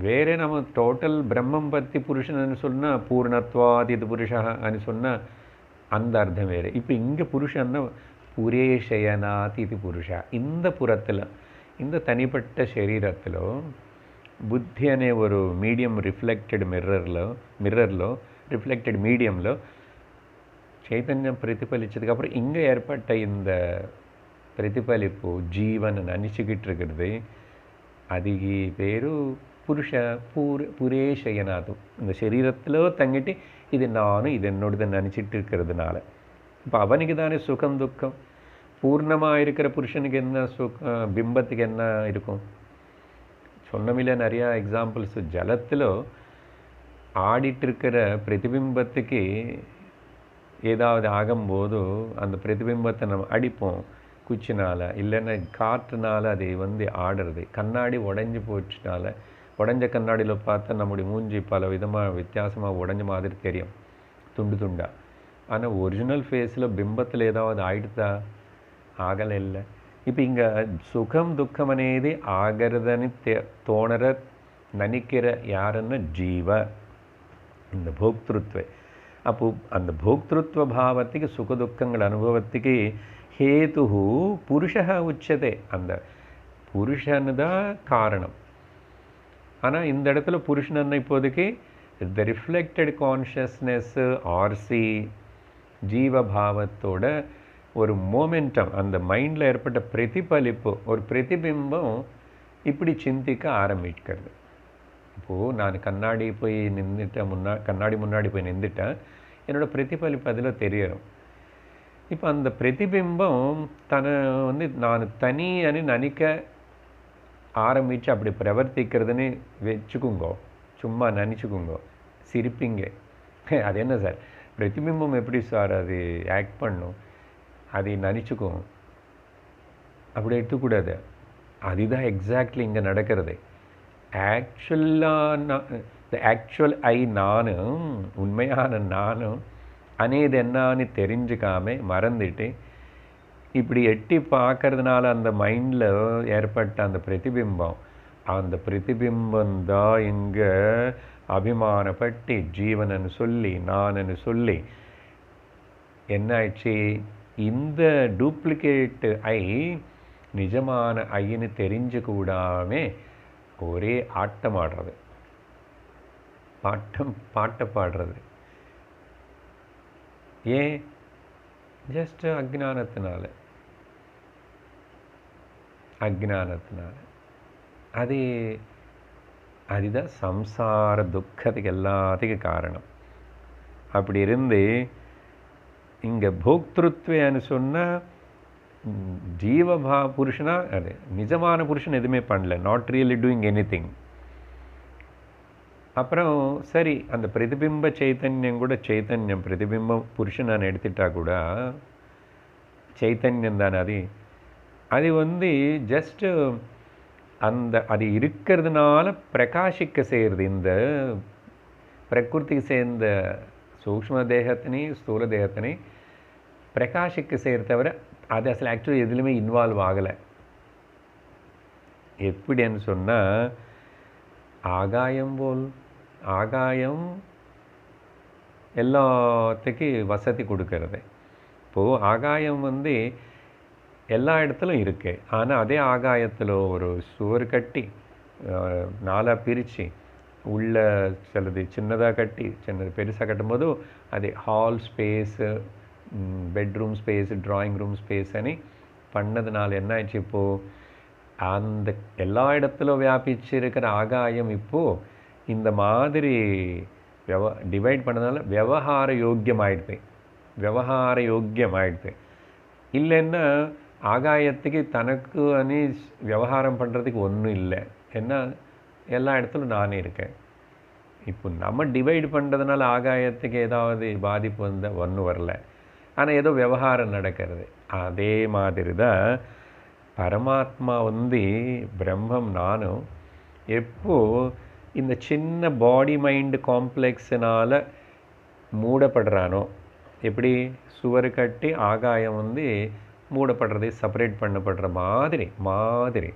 A: வேற நம்ம டோட்டல் பிரம்மம் பற்றி புருஷன்னு சொன்னால் பூர்ணத்வாத் இது புருஷா అని சொன்னால் அந்த அர்த்தம் வேறு. இப்போ இங்கே புருஷன்னா புரேஷயனாத் இது புருஷா. இந்த புறத்தில் இந்த தனிப்பட்ட శరీரத்தில் புத்தி అనే ஒரு மீடியம் రిఫ్లెక్టెడ్ మిర్రర్లో రిఫ్లెక్టెడ్ మీడియంలో చైతన్యం ప్రతిఫలించதுக்கப்புறம் இங்கே ஏற்பட்ட இந்த பிரதிபலிப்பு ஜீவன் நினச்சிக்கிட்டு இருக்கிறது அதுக்கு பேர் புருஷ புரேஷயனாதும். இந்த சரீரத்தில் தங்கிட்டு இது நானும் இது என்னோடது நினச்சிட்டு இருக்கிறதுனால இப்போ அவனுக்கு தானே சுகம் துக்கம். பூர்ணமாக இருக்கிற புருஷனுக்கு என்ன சுகம், பிம்பத்துக்கு என்ன இருக்கும்? சொன்னமில்ல நிறையா எக்ஸாம்பிள்ஸ். ஜலத்தில் ஆடிட்டு இருக்கிற பிரதிபிம்பத்துக்கு ஏதாவது ஆகும்போது அந்த பிரதிபிம்பத்தை நம்ம அடிப்போம் குச்சினால், இல்லைன்னா காற்றுனால அது ஆடுறது. கண்ணாடி உடஞ்சி போச்சுனால உடஞ்ச கண்ணாடியில் பார்த்தா நம்முடைய மூஞ்சி பல விதமாக வித்தியாசமாக உடஞ்ச மாதிரி தெரியும், துண்டு துண்டா. ஆனால் ஒரிஜினல் ஃபேஸில் பிம்பத்தில் ஏதாவது ஆயிடுதா? ஆகலை இல்லை. இப்போ இங்கே சுகம் துக்கம் అనేది ஆகிறதுன்னு தோணற நினைக்கிற யாருன்னு ஜீவ, இந்த போக்திருத்வ. அப்போ அந்த போக்திருத்வ பாவத்துக்கு சுகதுக்கங்கள் அனுபவத்துக்கு ஹேது புருஷः உச்சதே. அந்த புருஷனு தான் காரணம். ஆனால் இந்த இடத்துல புருஷன் இப்போதைக்கு த ரிஃப்ளெக்டட் கான்ஷியஸ்னஸ் ஆர்சி ஜீவபாவத்தோட ஒரு மோமெண்டம், அந்த மைண்டில் ஏற்பட்ட பிரதிபலிப்பு, ஒரு பிரதிபிம்பம் இப்படி சிந்திக்க ஆரம்பிக்கிறது. இப்போது நான் கண்ணாடி போய் நின்றுட்டேன், கண்ணாடி முன்னாடி போய் நின்றுட்டேன், என்னோடய பிரதிபலிப்பு அதில் தெரியணும். இப்போ அந்த பிரதிபிம்பம் தன்னை நான் தனி అని நினைக்க ஆரம்பித்து அப்படி பிரவர்த்திக்கிறதுன்னு வச்சுக்குங்கோ, சும்மா நினச்சிக்குங்கோ, சிரிப்பீங்க. அது என்ன சார் பிரதிபிம்பம் எப்படி சார் அது ஆக்ட் பண்ணும், அதை நினச்சிக்கும், அப்படி எடுத்துக்கூடாது. அதுதான் எக்ஸாக்ட்லி இங்கே நடக்கிறது. ஆக்சுவல் ஐ நானும் உண்மையான நானும் అనేది என்னன்னு தெரிஞ்சுக்காம மறந்துட்டு இப்படி எட்டி பார்க்கறதுனால அந்த மைண்டில் ஏற்பட்ட அந்த பிரதிபிம்பம் தான் இங்கே அபிமானப்பட்டு ஜீவனன்னு சொல்லி நானன்னு சொல்லி என்ன ஆயிடுச்சு, இந்த டூப்ளிகேட் ஐ நிஜமான ஐன்னு தெரிஞ்சுக்கூடாம ஒரே ஆட்டம் ஆடுறது, பாட்டை பாடுறது. ஏன்? ஜஸ்ட் அஜ்ஞானத்தினால. அதுதான் சம்சார துக்கத்துக்கு எல்லாத்துக்கும் காரணம். அப்படி இருந்து இங்கே போக்திருத்வன்னு சொன்னால் ஜீவபா புருஷனா, அது நிஜமான புருஷன் எதுவுமே பண்ணல, not really doing any thing. அப்புறம் சரி அந்த பிரதிபிம்ப சைத்தன்யம் கூட சைத்தன்யம், பிரதிபிம்பம் புருஷன் நான் எடுத்துட்டா கூட சைத்தன்யம் தானே அது ஜஸ்ட்டு அது இருக்கிறதுனால பிரகாசிக்க செய்கிறது. இந்த பிரகிருதிக்கு சேர்ந்த சூக்ஷ்ம தேகத்தினே ஸ்தூல தேகத்தினே பிரகாசிக்க செய்கிறது தவிர அது அசல் ஆக்சுவலி எதுலையுமே இன்வால்வ் ஆகலை. எப்படின்னு சொன்னால் ஆகாயம் எல்லாத்துக்கும் வசதி கொடுக்கறது. இப்போது ஆகாயம் எல்லா இடத்துலையும் இருக்கு. ஆனால் அதே ஆகாயத்தில் ஒரு சுவர் கட்டி நாளாக பிரித்து உள்ள சிலது சின்னதாக கட்டி சின்னது பெருசாக கட்டும்போது அது hall space, bedroom space, drawing room space అని பண்ணதுனால என்ன ஆயிடுச்சு, இப்போது அந்த எல்லா இடத்துலையும் வியாபிச்சு இருக்கிற ஆகாயம் இப்போது இந்த மாதிரி டிவைட் பண்ணதுனால விவகார யோக்கியமாயிடுது. இல்லைன்னா ஆகாயத்துக்கு தனக்கு விவகாரம் பண்ணுறதுக்கு ஒன்றும் இல்லை. ஏன்னா எல்லா இடத்துலும் நானே இருக்கேன். இப்போ நம்ம டிவைடு பண்ணுறதுனால ஆகாயத்துக்கு ஏதாவது பாதிப்பு வந்தால் ஒன்றும் வரல. ஆனால் ஏதோ விவகாரம் நடக்கிறது. அதே மாதிரி தான் பரமாத்மா பிரம்மம் நானும் எப்போ இந்த சின்ன பாடி மைண்டு காம்ப்ளெக்ஸினால் மூடப்படுறானோ, எப்படி சுவர் கட்டி ஆகாயம் மூடப்படுறதை செப்பரேட் பண்ணப்படுற மாதிரி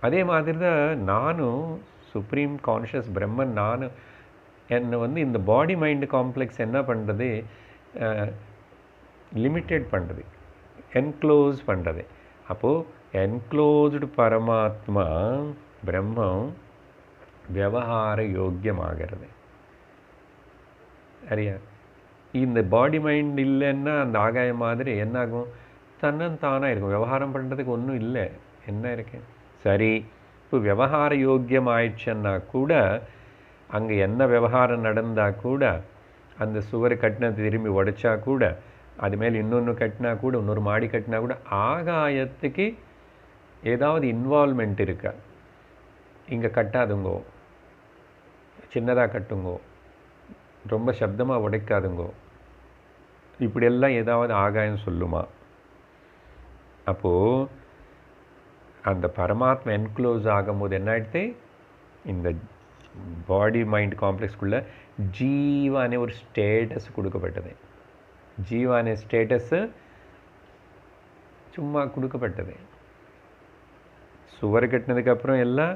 A: அதே மாதிரி தான் நானும் சுப்ரீம் கான்ஷியஸ் பிரம்மன் நானும் என்னை இந்த பாடி மைண்டு காம்ப்ளெக்ஸ் என்ன பண்ணுறது, லிமிட்டெட் பண்ணுறது, என்க்ளோஸ் பண்ணுறது. அப்போது என்க்ளோஸ்டு பரமாத்மா பிரம்மம் விவகார யோக்கியமாகிறது. சரியா? இந்த பாடி மைண்ட் இல்லைன்னா அந்த ஆகாயம் மாதிரி என்னாகும், தன்னந்தானாக இருக்கும். விவகாரம் பண்ணுறதுக்கு ஒன்றும் இல்லை, என்ன இருக்கு. சரி, இப்போ விவகார யோக்கியம் ஆயிடுச்சுன்னா கூட அங்கே என்ன விவகாரம் நடந்தால் கூட, அந்த சுவர் கட்டினது திரும்பி உடைச்சா கூட, அது மேலே இன்னொன்று கட்டினா கூட, இன்னொரு மாடி கட்டினா கூட ஆகாயத்துக்கு ஏதாவது இன்வால்மெண்ட் இருக்கா? இங்கே கட்டாதுங்கோ, சின்னதாக கட்டுங்கோ, ரொம்ப சப்தமாக உடைக்காதுங்கோ, இப்படியெல்லாம் ஏதாவது ஆகாயம் சொல்லுமா? அப்போது அந்த பரமாத்மா என்க்ளோஸ் ஆகும்போது என்ன ஆகிடுது, இந்த பாடி மைண்ட் காம்ப்ளெக்ஸ்குள்ளே ஜீவ அనే ஒரு ஸ்டேட்டஸ் கொடுக்கப்பட்டது. ஜீவ அనే ஸ்டேட்டஸு சும்மா கொடுக்கப்பட்டது. சுவர் கட்டினதுக்கப்புறம் எல்லாம்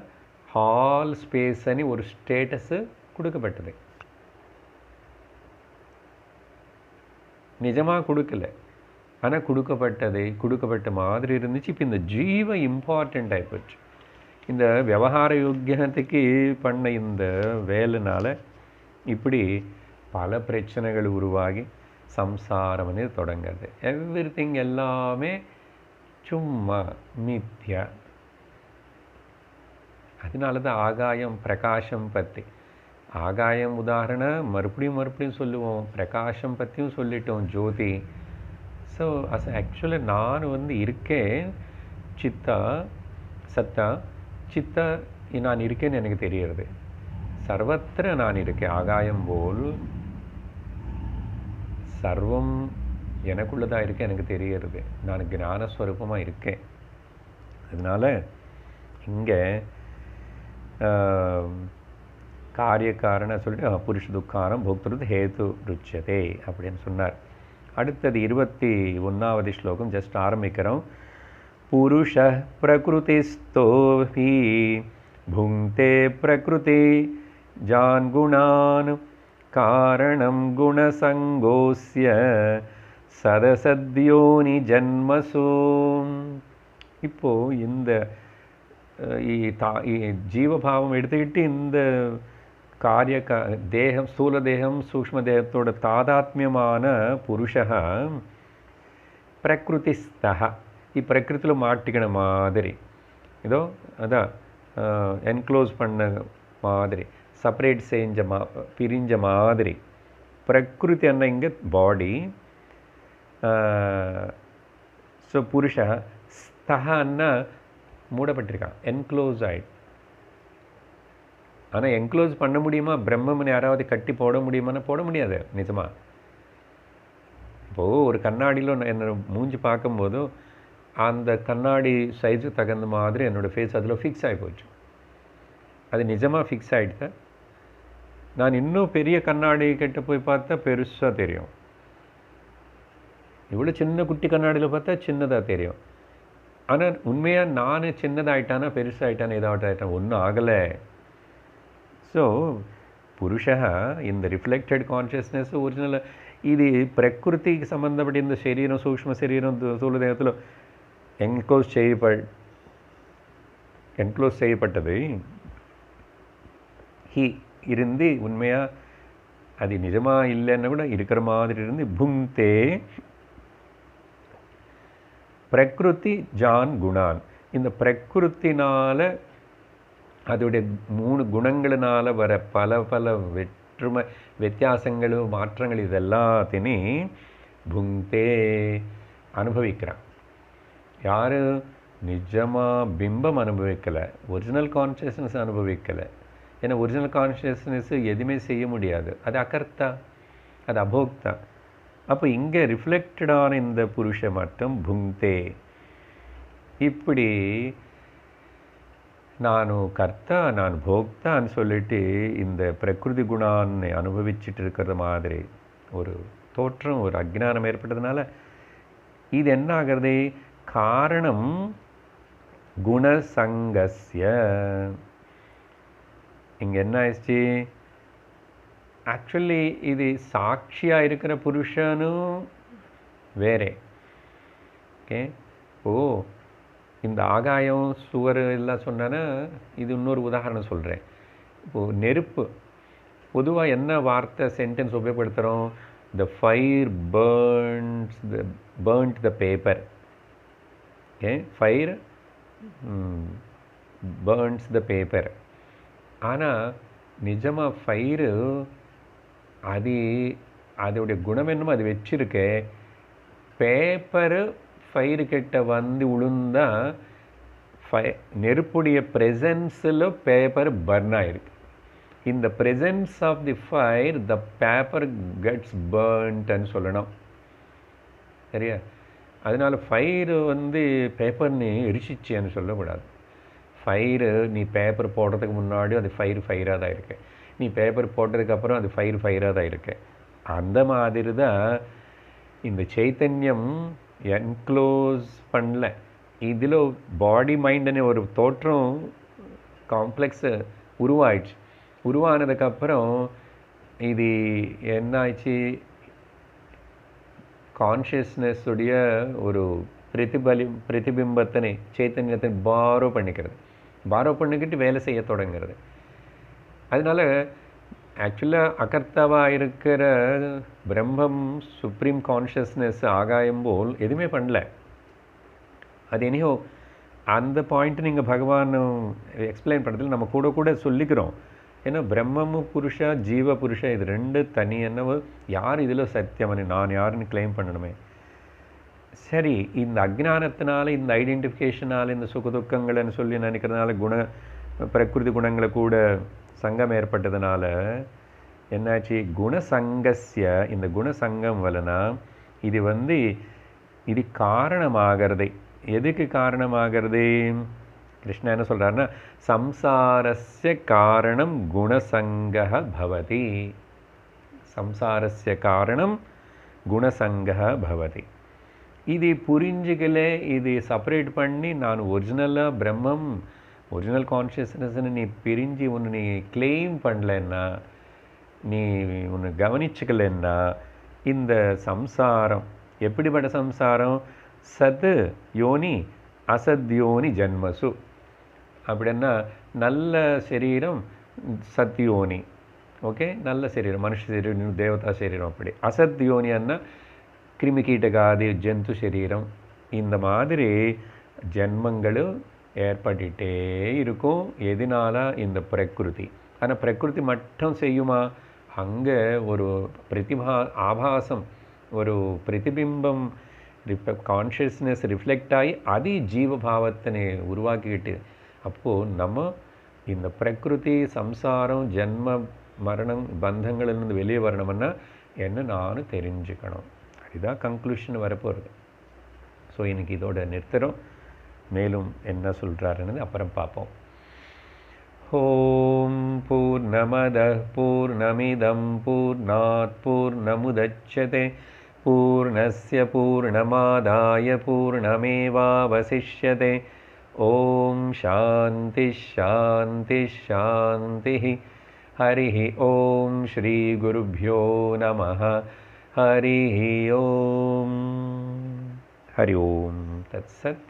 A: ஹால் ஸ்பேஸ் అని ஒரு ஸ்டேட்டஸு கொடுக்கப்பட்டது. நிஜமாக கொடுக்கல, ஆனால் கொடுக்கப்பட்ட மாதிரி இருந்துச்சு. இப்போ இந்த ஜீவ இம்பார்ட்டண்ட் ஆகிப்போச்சு. இந்த விவகார யோக்கியத்துக்கு பண்ண இந்த வேலைனால் இப்படி பல பிரச்சனைகள் உருவாகி சம்சாரம் தொடங்கிறது. எவ்ரிதிங் எல்லாமே சும்மா மித்யா. அதனால தான் ஆகாயம் பிரகாஷம் பற்றி, ஆகாயம் உதாரணம் மறுபடியும் சொல்லுவோம், பிரகாஷம் பற்றியும் சொல்லிட்டோம், ஜோதி. ஸோ ஆக்சுவலாக நான் இருக்கேன், சத்தா நான் இருக்கேன்னு எனக்கு தெரிகிறது. சர்வத்திர நான் இருக்கேன். ஆகாயம் போல் சர்வம் எனக்குள்ளதாக இருக்கேன், எனக்கு தெரிகிறது. நான் ஞானஸ்வரூபமாக இருக்கேன். அதனால் இங்கே காரியக்காரனை சொல்லிட்டு புருஷ துக்காரம் போக்திருத் ஹேது ருச்சதே அப்படின்னு சொன்னார். அடுத்தது 21வது ஸ்லோகம் ஜஸ்ட் ஆரம்பிக்கிறோம். புருஷ பிரகிருதிஸ்தோஹி புங்க்தே பிரகிருதி ஜான் குணான் காரணம் குணசங்கோஸ்ய சதசத்யோனி ஜன்மசோ. இப்போது இந்த ஜீவபாவம் எடுத்துக்கிட்டு இந்த தேகம், ஸ்தூல தேகம், சூக்ஷ்ம தேகத்தோட தாதாத்மியமான புருஷக பிரகிருதிஸ்தः, பிரகிருத்தில் மாட்டிக்கின மாதிரி, ஏதோ அதான் என்க்ளோஸ் பண்ண மாதிரி, செப்பரேட் பிரிஞ்ச மாதிரி. பிரகிருதி என்ன இங்கே பாடி. ஸோ புருஷ ஸ்தஹன்னா மூடப்பட்டிருக்கான், என்க்ளோஸ் ஆகிடு. ஆனால் என்க்ளோஸ் பண்ண முடியுமா? பிரம்மம்னு யாராவது கட்டி போட முடியுமான்னு போட முடியாது நிஜமாக. இப்போது ஒரு கண்ணாடியில் என்னோட மூஞ்சி பார்க்கும்போதும் அந்த கண்ணாடி சைஸுக்கு தகுந்த மாதிரி என்னோடய ஃபேஸ் அதில் ஃபிக்ஸ் ஆகி போச்சு. அது நிஜமாக ஃபிக்ஸ் ஆகிடுது. நான் இன்னும் பெரிய கண்ணாடி கிட்ட போய் பார்த்தா பெருசாக தெரியும், இவ்வளோ சின்ன குட்டி கண்ணாடியில் பார்த்தா சின்னதாக தெரியும். ஆனால் உண்மையாக நான் சின்னதாகிட்டானா பெருசாகிட்டானா ஏதாவது ஆகிட்டான், ஒன்றும் ஆகலை. ஸோ புருஷா இந்த ரிஃப்ளெக்டட் கான்ஷியஸ்னஸ் ஒரிஜினல் இது பிரகிருதிக்கு சம்பந்தப்பட்ட இந்த சரீரம், சூக்ஷ்ம சரீரம், ஸ்தூல தேகத்தில் என்க்ளோஸ் செய்யப்பட்டது இருந்து உண்மையாக அது நிஜமாக இல்லைன்னா கூட இருக்கிற மாதிரி இருந்து புங்க்தே பிரகிருதி ஜான் குணான். இந்த பிரகிருத்தினால் அதோடைய 3 குணங்களினால் வர பல வித்தியாசங்களும் மாற்றங்கள் இதெல்லாத்தையும் புங்க்தே அனுபவிக்கிறான். யார்? நிஜமாக பிம்பம் அனுபவிக்கலை, ஒரிஜினல் கான்ஷியஸ்னஸ் அனுபவிக்கலை. ஏன்னா ஒரிஜினல் கான்ஷியஸ்னஸ் எதுவுமே செய்ய முடியாது, அது அகர்த்தா, அது அபோக்தா. அப்போ இங்கே ரிஃப்ளெக்டடான இந்த புருஷ மட்டும் புங்தே. இப்படி நான் கர்த்தா நான் போக்தான்னு சொல்லிட்டு இந்த பிரகிருதி குணான்னு அனுபவிச்சுட்டு இருக்கிற மாதிரி ஒரு தோற்றம், ஒரு அஜ்ஞானம் ஏற்பட்டதுனால இது என்ன ஆகிறது? காரணம் குணசங்கஸ்ய. இங்கே என்ன ஆயிடுச்சு? ஆக்சுவலி இது சாட்சியாக இருக்கிற புருஷனும் வேறே. ஓகே, இந்த ஆகாயம் சுவர் எல்லாம் சொன்னேன்னா இது இன்னொரு உதாரணம் சொல்கிறேன். இப்போது நெருப்பு, பொதுவாக என்ன வார்த்தை சென்டென்ஸ் உபயோகப்படுத்துகிறோம்? The fire burnt the paper. Okay, fire burns the paper. ஆனால் நிஜமாக ஃபயரு அதோடைய குணம் என்னமோ அது வச்சிருக்க. பேப்பரு ஃபயரு கிட்ட வந்து விழுந்தா நெருப்புடைய ப்ரெசன்ஸில் பேப்பர் பர்ன் ஆகிருக்கு. இந்த presence of the fire the paper gets பர்ன்ட்னு சொல்லணும், சரியா? அதனால் ஃபயரு வந்து பேப்பர்னு எரிச்சிச்சேன்னு சொல்லக்கூடாது. ஃபயரு நீ பேப்பர் போடுறதுக்கு முன்னாடி அது ஃபயராக தான் இருக்கு, நீ பேப்பர் போட்டதுக்கப்புறம் அது ஃபயராக தான் இருக்கு. அந்த மாதிரி தான் இந்த சைத்தன்யம் என்க்ளோஸ் பண்ணல. இதில் பாடி மைண்டுன்னு ஒரு தோற்றம் காம்ப்ளெக்ஸு உருவாயிடுச்சு. உருவானதுக்கப்புறம் இது என்ன ஆயிடுச்சு? கான்ஷியஸ்னஸுடைய ஒரு பிரதிபிம்பத்தினை சைத்தன்யத்தை பாரோ பண்ணிக்கிட்டு வேலை செய்ய தொடங்குறது. அதனால் ஆக்சுவலாக அகர்த்தாவாக இருக்கிற பிரம்மம் சுப்ரீம் கான்ஷியஸ்னஸ் ஆகாயம் போல் எதுவுமே பண்ணல. அது எனியோ அந்த பாயிண்ட் நீங்கள் பகவான் எக்ஸ்பிளைன் பண்ணுறதுல நம்ம கூட சொல்லிக்கிறோம். ஏன்னா பிரம்மமும் புருஷா ஜீவ புருஷா இது ரெண்டு தனி. என்னவோ யார் இதில் சத்தியமனு நான் யாருன்னு கிளைம் பண்ணணுமே. சரி, இந்த அஜ்ஞானத்தினால இந்த ஐடென்டிஃபிகேஷனால் இந்த சுகதுக்கங்கள்னு சொல்லி நினைக்கிறதுனால பிரகிருதி குணங்களை கூட சங்கம் ஏற்பட்டதுனால என்னாச்சு? குணசங்கஸ்ய, இந்த குணசங்கம் வலனா இது வந்து இது காரணமாகிறது. எதுக்கு காரணமாகிறது? கிருஷ்ணா என்ன சொல்கிறாருன்னா, சம்சாரஸ்ய காரணம் குணசங்கः பவதி. சம்சாரஸ்ய காரணம் குணசங்கः பவதி. இது புரிஞ்சுக்கல, இது செப்பரேட் பண்ணி நான் ஒரிஜினலாக பிரம்மம் ஒரிஜினல் கான்ஷியஸ்னஸ்ன்னு நீ பிரிஞ்சு ஒன்று நீ கிளைம் பண்ணலன்னா, நீ ஒன்று கவனிச்சுக்கலன்னா இந்த சம்சாரம் எப்படிப்பட்ட சம்சாரம்? சத் யோனி அசத் யோனி ஜன்மசு. அப்படின்னா நல்ல சரீரம் சத்யோனி, ஓகே, நல்ல சரீரம் மனுஷ சரீரம் தேவதா சரீரம். அப்படி அசத் யோனின்னா கிருமிகீட்டகாதி ஜந்து சரீரம். இந்த மாதிரி ஜென்மங்களும் ஏற்பட்டுகிட்டே இருக்கும். எதனால? இந்த பிரகிருதி. ஆனால் பிரகிருதி மட்டும் செய்யுமா? அங்கே ஒரு ஆபாசம், ஒரு பிரதிபிம்பம், கான்ஷியஸ்னஸ் ரிஃப்ளெக்ட் ஆகி அது ஜீவபாவத்தினை உருவாக்கிக்கிட்டு, அப்போது நம்ம இந்த பிரகிருதி சம்சாரம் ஜென்ம மரணம் பந்தங்களிலிருந்து வெளியே வரணும்னா என்ன நானும் தெரிஞ்சுக்கணும். அதுதான் கன்க்ளூஷன் வரப்போகிறது. ஸோ இன்னைக்கு இதோட நிறுத்துகிறோம். மேலும் என்ன சொல்கிறாருன்னு அப்புறம் பார்ப்போம். ஓம் பூர்ணமதః பூர்ணமிதம் பூர்ணாத் பூர்ணமுதச்யதே பூர்ணஸ்ய பூர்ணமாதாய பூர்ணமேவாவசிஷ்யதே. ஓம் சாந்தி ஷாந்தி ஷாந்தி. ஹரி ஓம் ஸ்ரீ குருப்யோ நமः. ஹரி ஓம். ஹரி ஓம் தத்சத்.